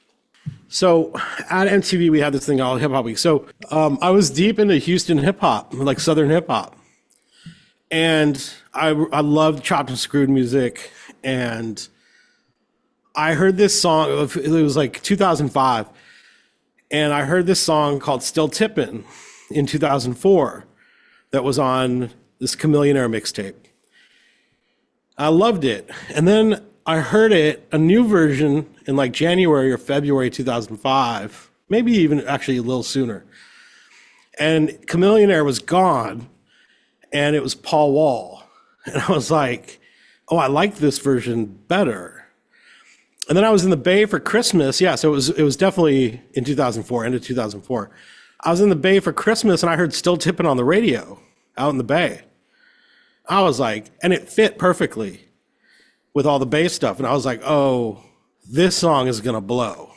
So at MTV, we had this thing called Hip Hop Week. So I was deep into Houston hip hop, like Southern hip hop. And I loved chopped and screwed music. And I heard this song, it was like 2005. And I heard this song called Still Tippin' in 2004 that was on this Chameleonaire mixtape. I loved it. And then I heard it, a new version in like January or February 2005, maybe even actually a little sooner. And Chameleonaire was gone and it was Paul Wall. And I was like, oh, I like this version better. And then I was in the Bay for Christmas. Yeah, so it was definitely in 2004, end of 2004. I was in the Bay for Christmas and I heard Still Tippin' on the radio out in the Bay. I was like, and it fit perfectly with all the bass stuff. And I was like, oh, this song is going to blow.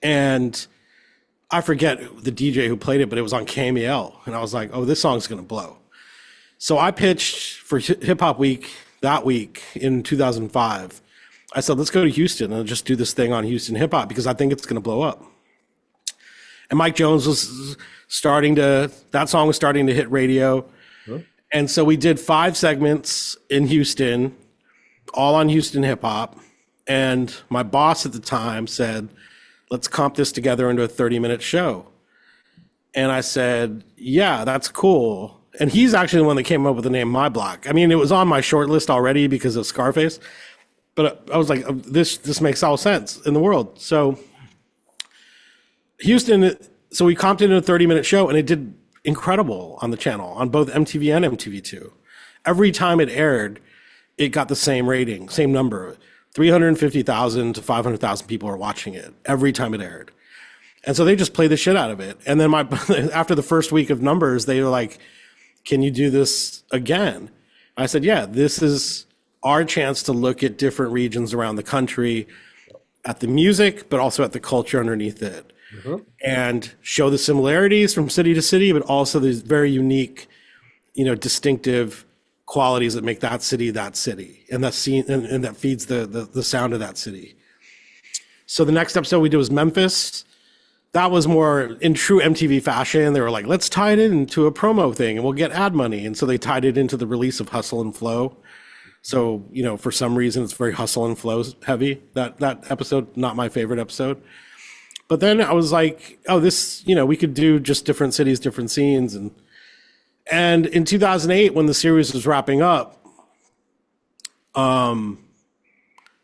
And I forget the DJ who played it, but it was on KMEL. And I was like, oh, this song's going to blow. So I pitched for Hip Hop Week that week in 2005. I said, let's go to Houston and just do this thing on Houston hip hop because I think it's going to blow up. And Mike Jones was that song was starting to hit radio. Huh? And so we did 5 segments in Houston, all on Houston hip hop. And my boss at the time said, let's comp this together into a 30-minute show. And I said, yeah, that's cool. And he's actually the one that came up with the name My Block. I mean, it was on my short list already because of Scarface. But I was like, this makes all sense in the world. So Houston, so we comped it in a 30-minute show, and it did incredible on the channel, on both MTV and MTV2. Every time it aired, it got the same rating, same number. 350,000 to 500,000 people are watching it every time it aired. And so they just play the shit out of it. And then after the first week of numbers, they were like, can you do this again? I said, yeah, this is our chance to look at different regions around the country, at the music, but also at the culture underneath it, and show the similarities from city to city, but also these very unique, distinctive qualities that make that city, and that scene, and that feeds the sound of that city. So the next episode we did was Memphis. That was more in true MTV fashion. They were like, let's tie it into a promo thing and we'll get ad money. And so they tied it into the release of Hustle and Flow. So, for some reason, it's very hustle and flow heavy. That episode, not my favorite episode. But then I was like, oh, this, we could do just different cities, different scenes. And in 2008, when the series was wrapping up,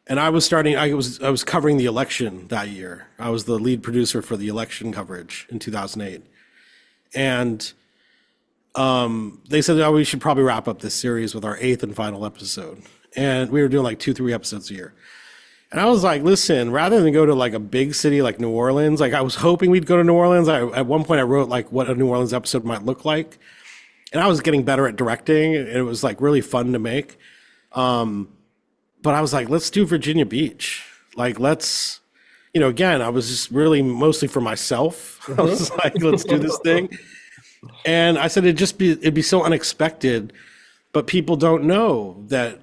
and I was covering the election that year. I was the lead producer for the election coverage in 2008. And they said, oh, we should probably wrap up this series with our 8th and final episode. And we were doing like 2-3 episodes a year. And I was like, listen, rather than go to like a big city like New Orleans, like I was hoping we'd go to New Orleans. At one point I wrote like what a New Orleans episode might look like. And I was getting better at directing. And it was like really fun to make. But I was like, let's do Virginia Beach. Like, let's, again, I was just really mostly for myself. I was like, let's do this thing. And I said, it'd be so unexpected, but people don't know that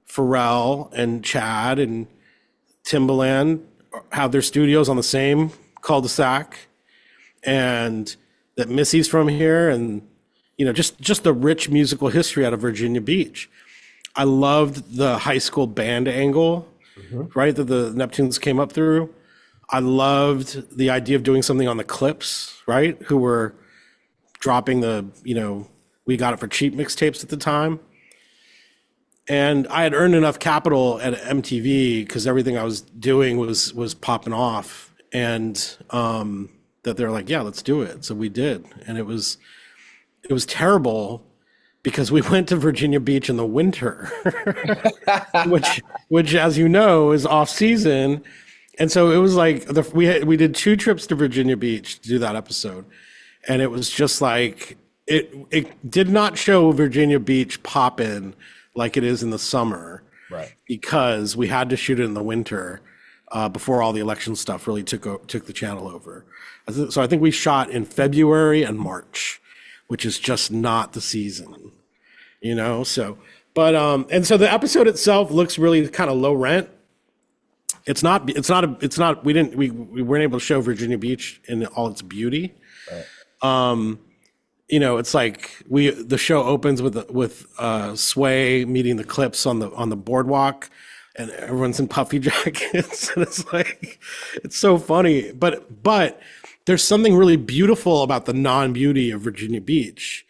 Pharrell and Chad and Timbaland have their studios on the same cul-de-sac, and that Missy's from here, and just the rich musical history out of Virginia Beach. I loved the high school band angle, right, that the Neptunes came up through. I loved the idea of doing something on the Clipse, right, who were dropping the, We Got It for Cheap mixtapes at the time. And I had earned enough capital at MTV because everything I was doing was popping off, and that they're like, yeah, let's do it. So we did. And it was terrible because we went to Virginia Beach in the winter, which as you know is off season. And so it was like we did 2 trips to Virginia Beach to do that episode. And it was just like, it did not show Virginia Beach poppin' like it is in the summer, right? Because we had to shoot it in the winter before all the election stuff really took the channel over. So I think we shot in February and March, which is just not the season, So, but and so the episode itself looks really kind of low rent. We weren't able to show Virginia Beach in all its beauty. Right. It's like the show opens with Sway meeting the Clipse on the boardwalk, and everyone's in puffy jackets, and it's like, it's so funny. But there's something really beautiful about the non-beauty of Virginia Beach,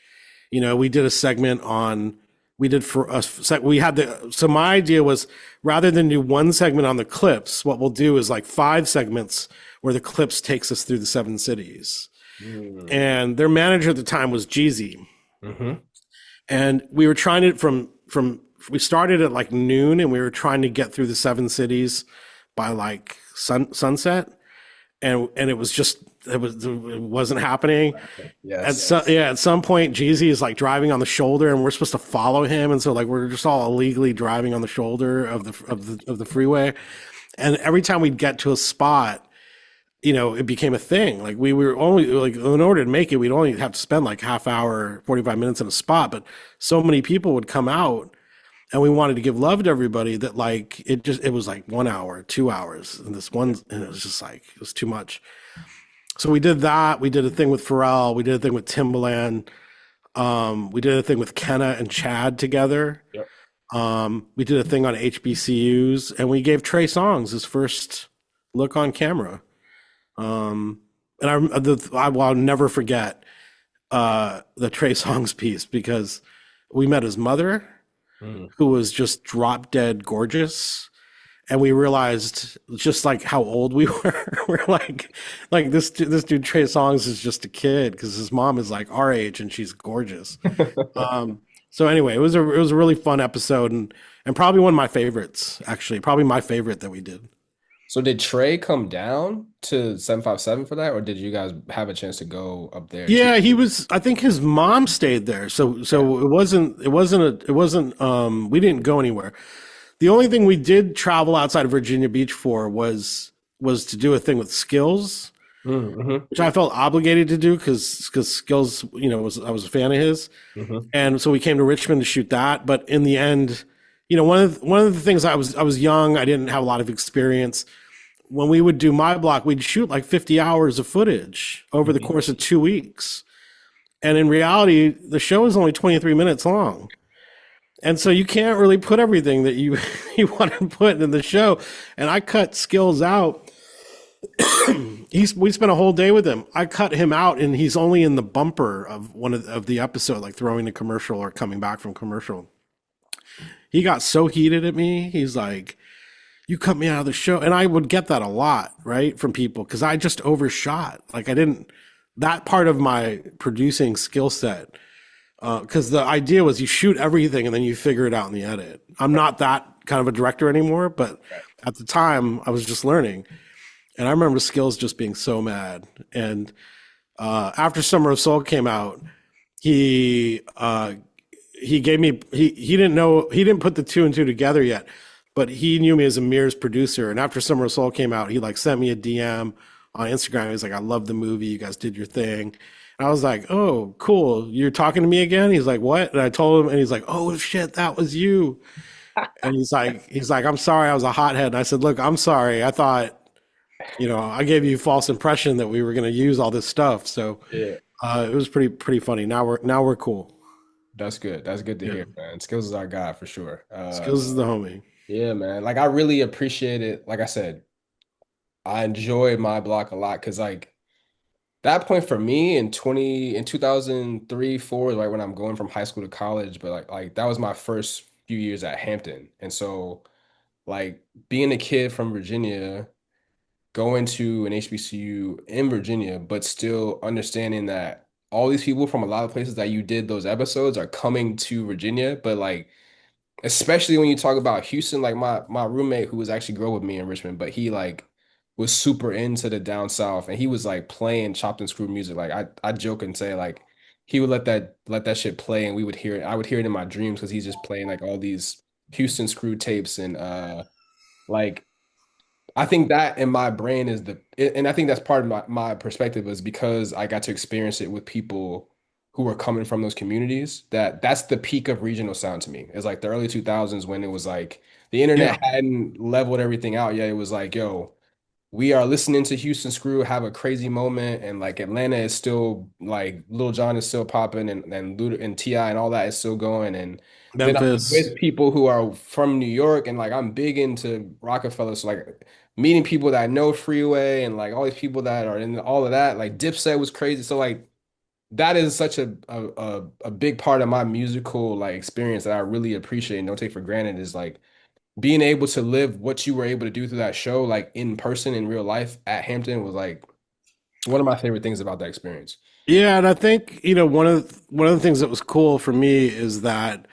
We did a segment on we did for us we had the so my idea was rather than do one segment on the Clipse, what we'll do is like five segments where the Clipse takes us through the seven cities. Mm. And their manager at the time was Jeezy. Hmm. And we were trying to from we started at like noon and we were trying to get through the seven cities by like sunset and it wasn't happening. Yes. At some point, Jeezy is like driving on the shoulder, and we're supposed to follow him, and so like we're just all illegally driving on the shoulder of the freeway. And every time we'd get to a spot, it became a thing. Like we were only like in order to make it, we'd only have to spend like half hour, 45 minutes in a spot. But so many people would come out, and we wanted to give love to everybody that like it was like 1 hour, 2 hours, and this one, and it was just like it was too much. So we did that. We did a thing with Pharrell. We did a thing with Timbaland. We did a thing with Kenna and Chad together. Yep. We did a thing on HBCUs, and we gave Trey Songz his first look on camera. And I'll never forget the Trey Songz piece because we met his mother, Mm. who was just drop dead gorgeous, and we realized just like how old we were. We're like this dude Trey Songz is just a kid because his mom is like our age and she's gorgeous. So anyway, it was a really fun episode and probably one of my favorites actually, probably my favorite that we did. So did Trey come down to 757 for that, or did you guys have a chance to go up there too? Yeah, he was. I think his mom stayed there, so Yeah. so it wasn't. We didn't go anywhere. The only thing we did travel outside of Virginia Beach for was to do a thing with Skills, Mm-hmm. which I felt obligated to do because Skills, I was a fan of his, Hmm. and so we came to Richmond to shoot that. But in the end, one of the things I was young, I didn't have a lot of experience. When we would do my block, we'd shoot like 50 hours of footage over the course of 2 weeks. And in reality, the show is only 23 minutes long. And so you can't really put everything that you you want to put in the show. And I cut Skills out. We spent a whole day with him. I cut him out, and he's only in the bumper of one of the episode, like throwing a commercial or coming back from commercial. He got so heated at me. He's like, "You cut me out of the show," and I would get that a lot, right, from people because I just overshot. Like I didn't that part of my producing skill set. Because the idea was you shoot everything and then you figure it out in the edit. I'm not that kind of a director anymore, but at the time I was just learning. And I remember Skills just being so mad. And after Summer of Soul came out, he he gave me he didn't know he didn't put the two and two together yet, but he knew me as a N.E.R.'s producer. And after Summer of Soul came out, he like sent me a DM on Instagram. He was like, "I love the movie. You guys did your thing." And I was like, "Oh, cool. You're talking to me again?" He's like, "What?" And I told him, and he's like, "Oh shit, that was you." And he's like, "I'm sorry, I was a hothead." And I said, "Look, I'm sorry. I thought, I gave you a false impression that we were going to use all this stuff." So Yeah. it was pretty funny. Now we're cool. That's good. That's good to Yeah, hear, man. Skills is our guy for sure. Skills is the homie. Yeah, man. Like I really appreciate it. Like I said, I enjoy my block a lot because like that point for me in 2003, 4 is right when I'm going from high school to college, but like that was my first few years at Hampton. And so like being a kid from Virginia, going to an HBCU in Virginia, but still understanding that all these people from a lot of places that you did those episodes are coming to Virginia, but like especially when you talk about Houston, like my roommate who was actually grew up with me in Richmond, but he like was super into the down south and he was like playing chopped and screw music. Like I joke and say like he would let that shit play and we would hear it. I would hear it in my dreams because he's just playing like all these Houston screw tapes and like I think that in my brain is and I think that's part of my perspective is because I got to experience it with people who were coming from those communities that's the peak of regional sound to me. It's like the early 2000s when it was like the internet Yeah, hadn't leveled everything out yet. It was like, yo, we are listening to Houston Screw have a crazy moment, and like Atlanta is still like Lil Jon is still popping, and Luda and T.I. and all that is still going. And then I'm Memphis. with people who are from New York, and like I'm big into Rockefeller, so like meeting people that know Freeway and like all these people that are in all of that. Like Dipset was crazy, so like that is such a big part of my musical like experience that I really appreciate and don't take for granted is like being able to live what you were able to do through that show, like in person in real life at Hampton was like one of my favorite things about that experience. Yeah, and I think one of the things that was cool for me is that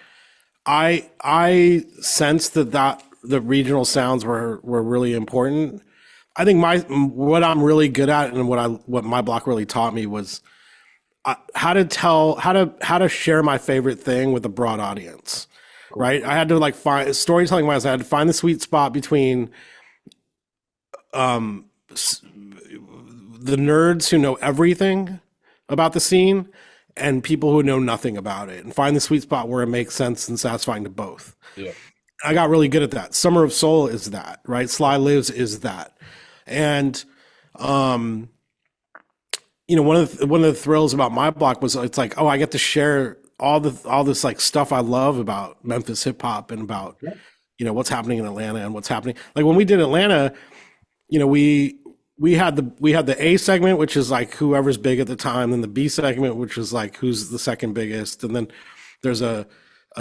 I sensed that the regional sounds were really important. I think my what I'm really good at and what my block really taught me was how to share my favorite thing with a broad audience. Cool. Right? I had to like find storytelling wise. I had to find the sweet spot between um, the nerds who know everything about the scene and people who know nothing about it, and find the sweet spot where it makes sense and satisfying to both. Yeah. I got really good at that. Summer of Soul is that, right? Sly Lives is that. And um, one of the thrills about my block was it's like, oh, I get to share all this like stuff I love about Memphis hip hop and about Yeah. what's happening in Atlanta and what's happening. Like when we did Atlanta, we had the A segment, which is like whoever's big at the time, and the B segment, which is like who's the second biggest, and then there's a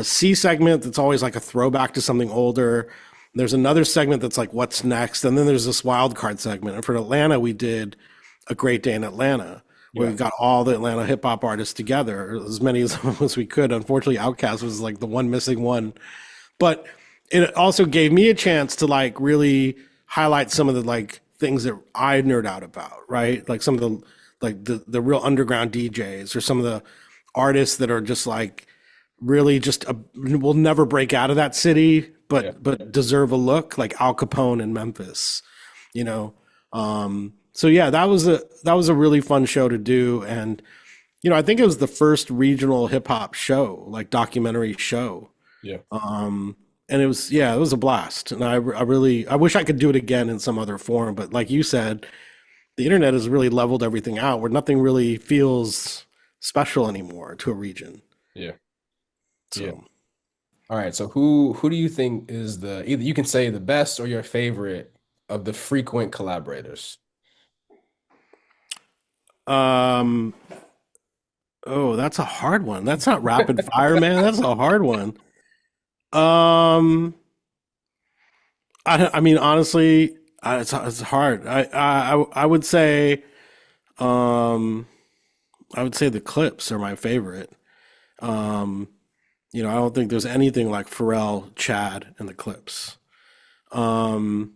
C segment that's always like a throwback to something older. There's another segment that's like what's next, and then there's this wild card segment. And for Atlanta, we did a great day in Atlanta, where Yeah. we got all the Atlanta hip hop artists together, as many as we could. Unfortunately, Outkast was like the one missing one, but it also gave me a chance to like really highlight some of the like things that I nerd out about, right? Like some of the the real underground DJs or some of the artists that are just like really just will never break out of that city, Yeah. but deserve a look, like Al Capone in Memphis, you know. So yeah, that was a really fun show to do, and I think it was the first regional hip hop show, like documentary show. Yeah. And it was a blast. And I really, I wish I could do it again in some other form. But like you said, the internet has really leveled everything out where nothing really feels special anymore to a region. Yeah. Yeah. So, All right. So who do you think is the either you can say the best or your favorite of the frequent collaborators? um, oh, that's a hard one. That's not rapid fire, man. That's a hard one. Um, I mean, honestly, it's hard. I would say, um, I would say the Clipse are my favorite. Um, I don't think there's anything like Pharrell, Chad, and the Clipse. Um,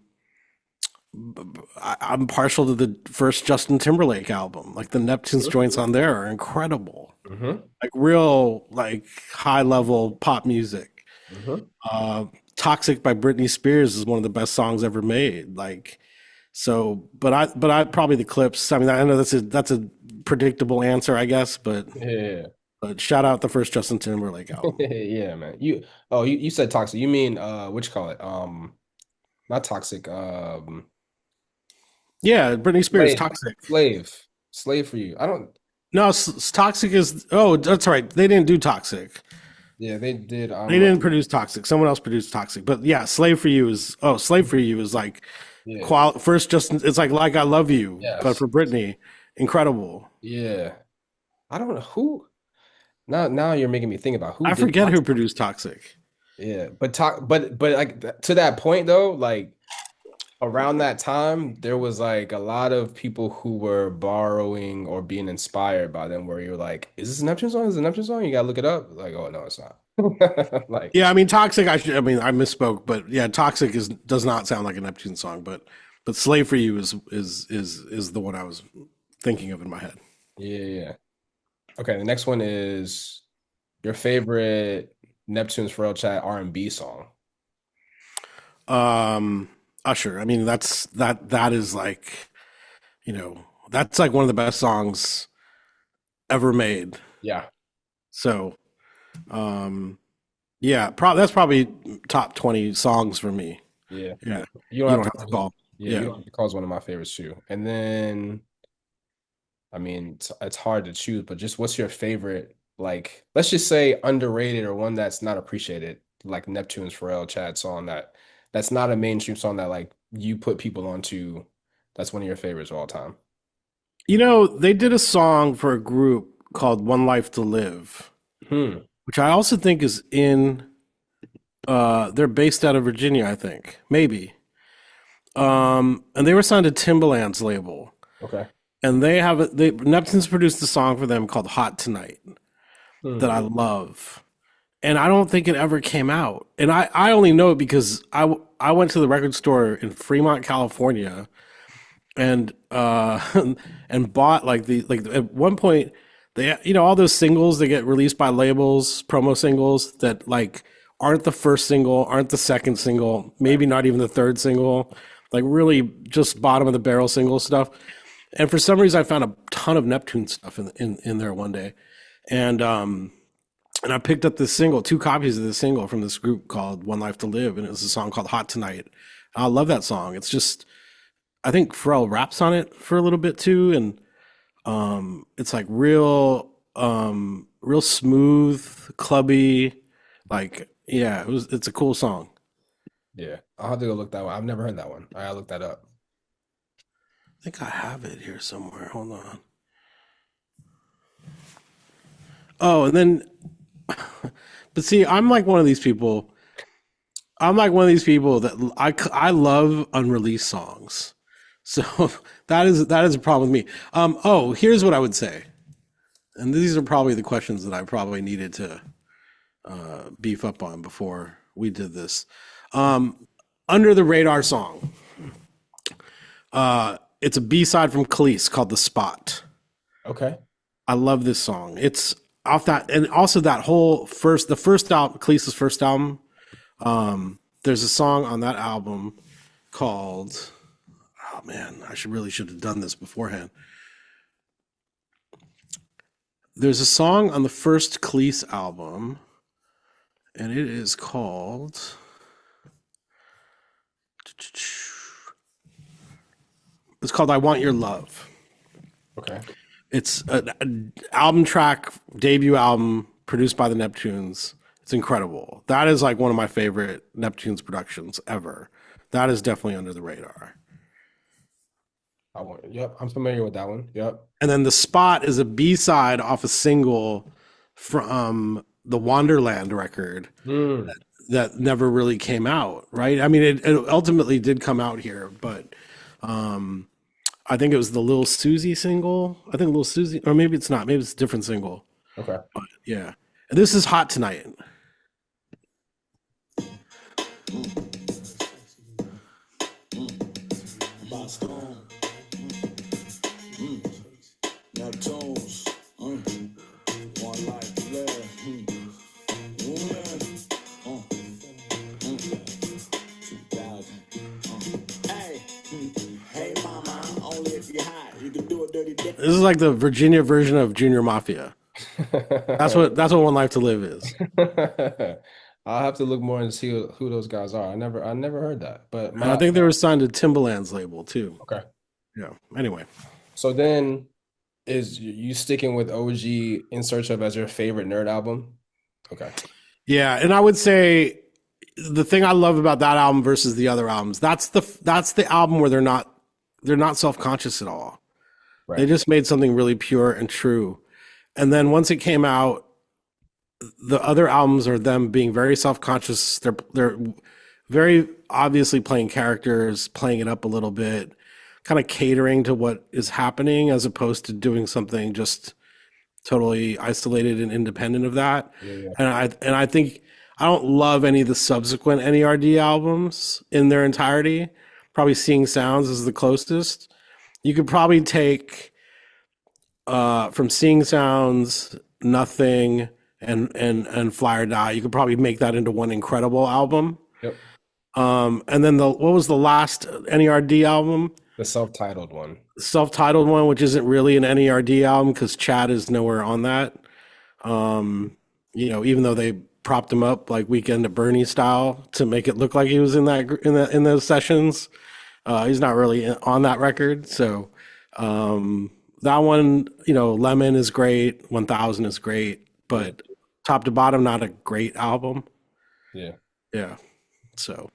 I'm partial to the first Justin Timberlake album. Like the Neptunes joints on there are incredible. Mm-hmm. Like real, like high level pop music. Mm-hmm. Uh, Toxic by Britney Spears is one of the best songs ever made. Like so, but I probably the Clipse. I mean, I know that's a predictable answer, I guess, Yeah. but shout out the first Justin Timberlake album. Yeah, man. You said toxic. You mean what you call it? Not toxic. Yeah, Britney Spears, Slave. Toxic. Slave. Slave for you. I don't No, Toxic is. Oh, that's right. They didn't do Toxic. yeah, they did They didn't produce Toxic. Someone else produced Toxic. But yeah, Slave for You is. Oh, Slave for You is like yeah. first. Just it's like I Love You, but Yes. for Britney, incredible. Yeah. I don't know who now you're making me think about who I did forget who toxic. produced Toxic. Yeah, but like to that point though, like around that time, there was like a lot of people who were borrowing or being inspired by them, where you're like, "Is this a Neptune song? Is it a Neptune song?" You gotta look it up. Like, oh no, it's not. Like, Yeah, I mean Toxic. I mean I misspoke, but yeah, Toxic does not sound like a Neptune song, but Slave for You is the one I was thinking of in my head. yeah, yeah. Okay, the next one is your favorite Neptune's Frail Chat R&B song. Um, Usher. I mean that is like that's like one of the best songs ever made. Yeah, So, um, yeah, that's probably top 20 songs for me. yeah. Yeah, You don't you have don't to have to call. yeah, you Yeah, don't have to call it one of my favorites too. And then I mean, it's hard to choose, but just what's your favorite, like, let's just say underrated or one that's not appreciated, like Neptune's Pharrell Chad song that's not a mainstream song that like you put people onto, that's one of your favorites of all time. they did a song for a group. called One Life to Live, Hmm. which I also think is in they're based out of Virginia, I think. Maybe. And they were signed to Timbaland's label. Okay. And they Neptunes produced a song for them called Hot Tonight that I Hmm. love. And I don't think it ever came out. And I only know it because I went to the record store in Fremont, California, and and bought like the like at one point they all those singles that get released by labels, promo singles that like aren't the first single, aren't the second single, Right. maybe not even the third single, like really just bottom of the barrel single stuff. And for some reason I found a ton of Neptune stuff in there one day. And and I picked up this single, two copies of this single from this group called One Life to Live, and it was a song called Hot Tonight. I love that song. It's just I think Pharrell raps on it for a little bit too, and it's like real smooth, clubby, like yeah, it's a cool song. Yeah. I'll have to go look that one. I've never heard that one. I gotta look that up. I think I have it here somewhere. Hold on. Oh, and then but see, I'm like one of these people. I'm like one of these people that I love unreleased songs. So that is a problem with me. Oh, here's what I would say. And these are probably the questions that I probably needed to beef up on before we did this. Under the radar song. It's a B side from Khalees called "The Spot." Okay. I love this song. It's off that, and also that whole the first album, Khalees' first album. There's a song on that album called. Oh man, should have done this beforehand. There's a song on the first Khalees album, and it is called. It's called "I Want Your Love." Okay. It's an album track, debut album produced by the Neptunes. It's incredible. That is like one of my favorite Neptunes productions ever. That is definitely under the radar. Yep, I'm familiar with that one. Yep. And then The Spot is a B side off a single from the Wonderland record Hmm. that never really came out, right? I mean, it ultimately did come out here, but I think it was the Lil Susie single. I think Lil Susie, or maybe it's not. Maybe it's a different single. Okay. But yeah, and this is Hot Tonight. Neptunes, one life to live. Yeah. 2000. Hey, hey, mama, only if you're hot. You can do a dirty dick. This is like the Virginia version of Junior Mafia. That's what One Life to Live is. I'll have to look more and see who those guys are. I never heard that. But And I think they were signed to Timbaland's label too. okay. Yeah. Anyway. So then is you sticking with OG In Search of as your favorite Nerd album? Okay. Yeah, and I would say the thing I love about that album versus the other albums, that's the album where they're not self-conscious at all. They Right. just made something really pure and true. And then once it came out, the other albums are them being very self-conscious. They're very obviously playing characters, playing it up a little bit, kind of catering to what is happening as opposed to doing something just totally isolated and independent of that. Yeah, yeah. And I think I don't love any of the subsequent N.E.R.D albums in their entirety. Probably Seeing Sounds is the closest. You could probably take from Seeing Sounds, Nothing, and Fly or Die. You could probably make that into one incredible album. Yep. And then what was the last N.E.R.D album? The self-titled one. Self-titled one, which isn't really an N.E.R.D album because Chad is nowhere on that. Even though they propped him up like Weekend at Bernie style to make it look like he was in those sessions, he's not really on that record. So that one, Lemon is great, 1000 is great, Yeah. but top to bottom, not a great album. Yeah. Yeah. So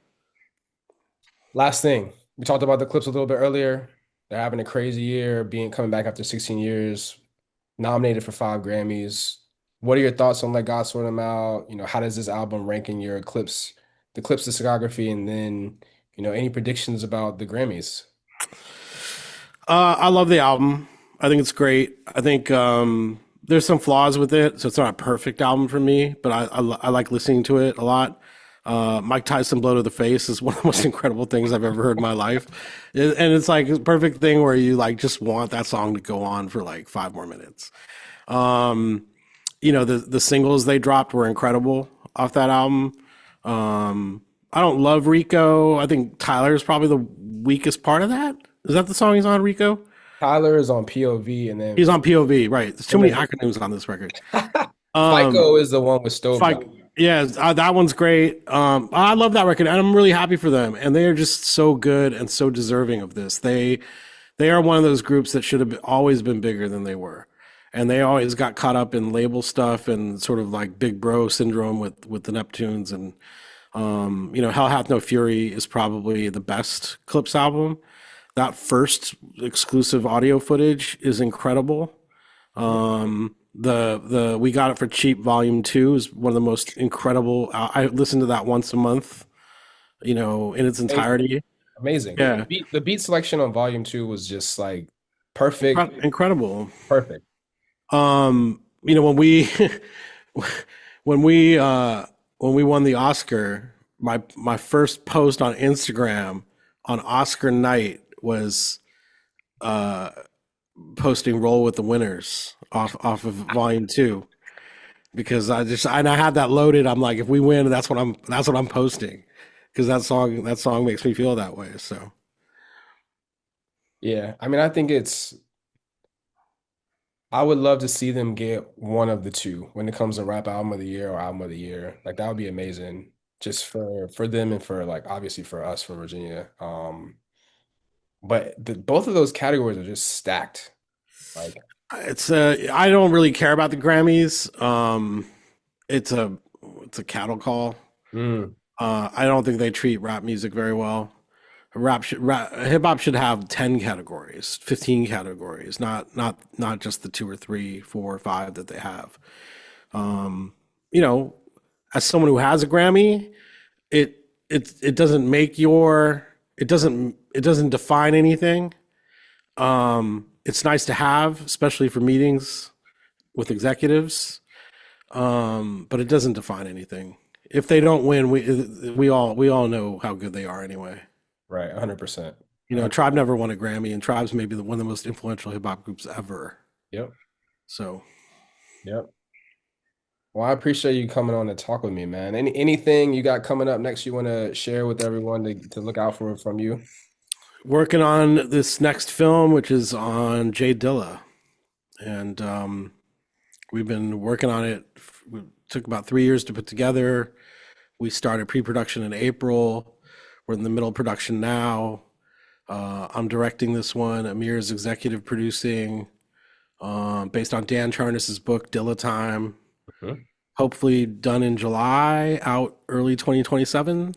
Last thing. We talked about the Clips a little bit earlier. They're having a crazy year, being coming back after 16 years. nominated for 5 Grammys. What are your thoughts on Let God Sort Them Out? How does this album rank in your the Clipse discography? And then, any predictions about the Grammys? I love the album. I think it's great. I think there's some flaws with it, so it's not a perfect album for me, but I like listening to it a lot. Mike Tyson "Blow to the Face" is one of the most incredible things I've ever heard in my life, and it's like a perfect thing where you like just want that song to go on for like 5 more minutes. Um, the singles they dropped were incredible off that album. I don't love Rico. I think Tyler is probably the weakest part of that. Is that the song he's on, Rico? Tyler is on POV, and He's then on POV, right? There's too and many then acronyms on this record. FICO is the one with Stove Like, Top. yeah, that one's great. I love that record, and I'm really happy for them. And they are just so good and so deserving of this. They are one of those groups that should have always been bigger than they were, and they always got caught up in label stuff and sort of like big bro syndrome with the Neptunes. And Hell Hath No Fury is probably the best Clipse album. That first exclusive audio footage is incredible. The We Got It for Cheap Volume 2 is one of the most incredible. I listen to that once a month, in its Amazing. entirety. Amazing. Yeah, The beat selection on Volume 2 was just like perfect, incredible. perfect. When we when we uh when we won the Oscar, my first post on Instagram on Oscar night was posting "Roll with the Winners" off of Volume 2 because I had that loaded. I'm like, if we win, that's what I'm posting because that song makes me feel that way. So Yeah. I mean, I would love to see them get one of the two when it comes to rap album of the year or album of the year. Like that would be amazing just for them and for like obviously for us for Virginia. But both of those categories are just stacked. Like, I don't really care about the Grammys. It's a it's a cattle call. mm, I don't think they treat rap music very well. Hip hop should have 10 categories, 15 categories, not just the two or three, four or five that they have. Um, you know, as someone who has a Grammy, it doesn't make your it doesn't define anything. It's nice to have, especially for meetings with executives, but it doesn't define anything. If they don't win, we all know how good they are anyway. right, 100%. Tribe never won a Grammy, and Tribe's maybe one of the most influential hip hop groups ever. Yep. So Yep. Well, I appreciate you coming on to talk with me, man. Anything you got coming up next you want to share with everyone to look out for from you? working on this next film, which is on Jay Dilla, and we've been working on it. It took about 3 years to put together. We started pre-production in April. We're in the middle of production now. I'm directing this one. Amir is executive producing, based on Dan Charnas's book Dilla Time. Mhm. Hopefully done in July, out early 2027.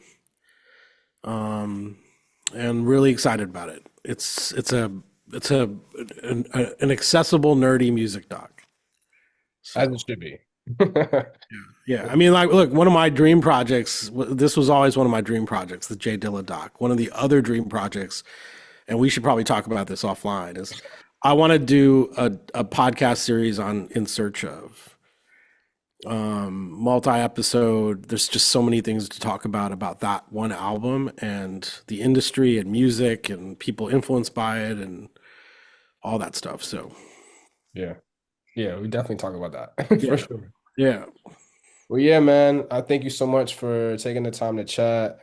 Um, and really excited about it. It's an accessible nerdy music doc. As So it should be. yeah, I mean, like, look, one of my dream projects. This was always one of my dream projects, the Jay Dilla doc. One of the other dream projects, and we should probably talk about this offline. Is I want to do a podcast series on In Search Of, multi-episode. There's just so many things to talk about that one album and the industry and music and people influenced by it and all that stuff. So Yeah. Yeah, we definitely talk about that for yeah, sure. yeah. Well, yeah, man. I thank you so much for taking the time to chat.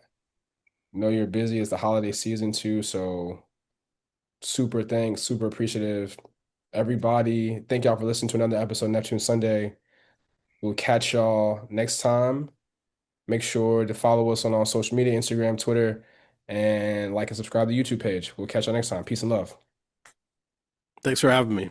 Know you're busy. It's the holiday season too, so super thanks, super appreciative. Everybody, thank y'all for listening to another episode of Neptune Sunday. We'll catch y'all next time. Make sure to follow us on all social media, Instagram, Twitter, and like and subscribe to the YouTube page. We'll catch y'all next time. Peace and love. Thanks for having me.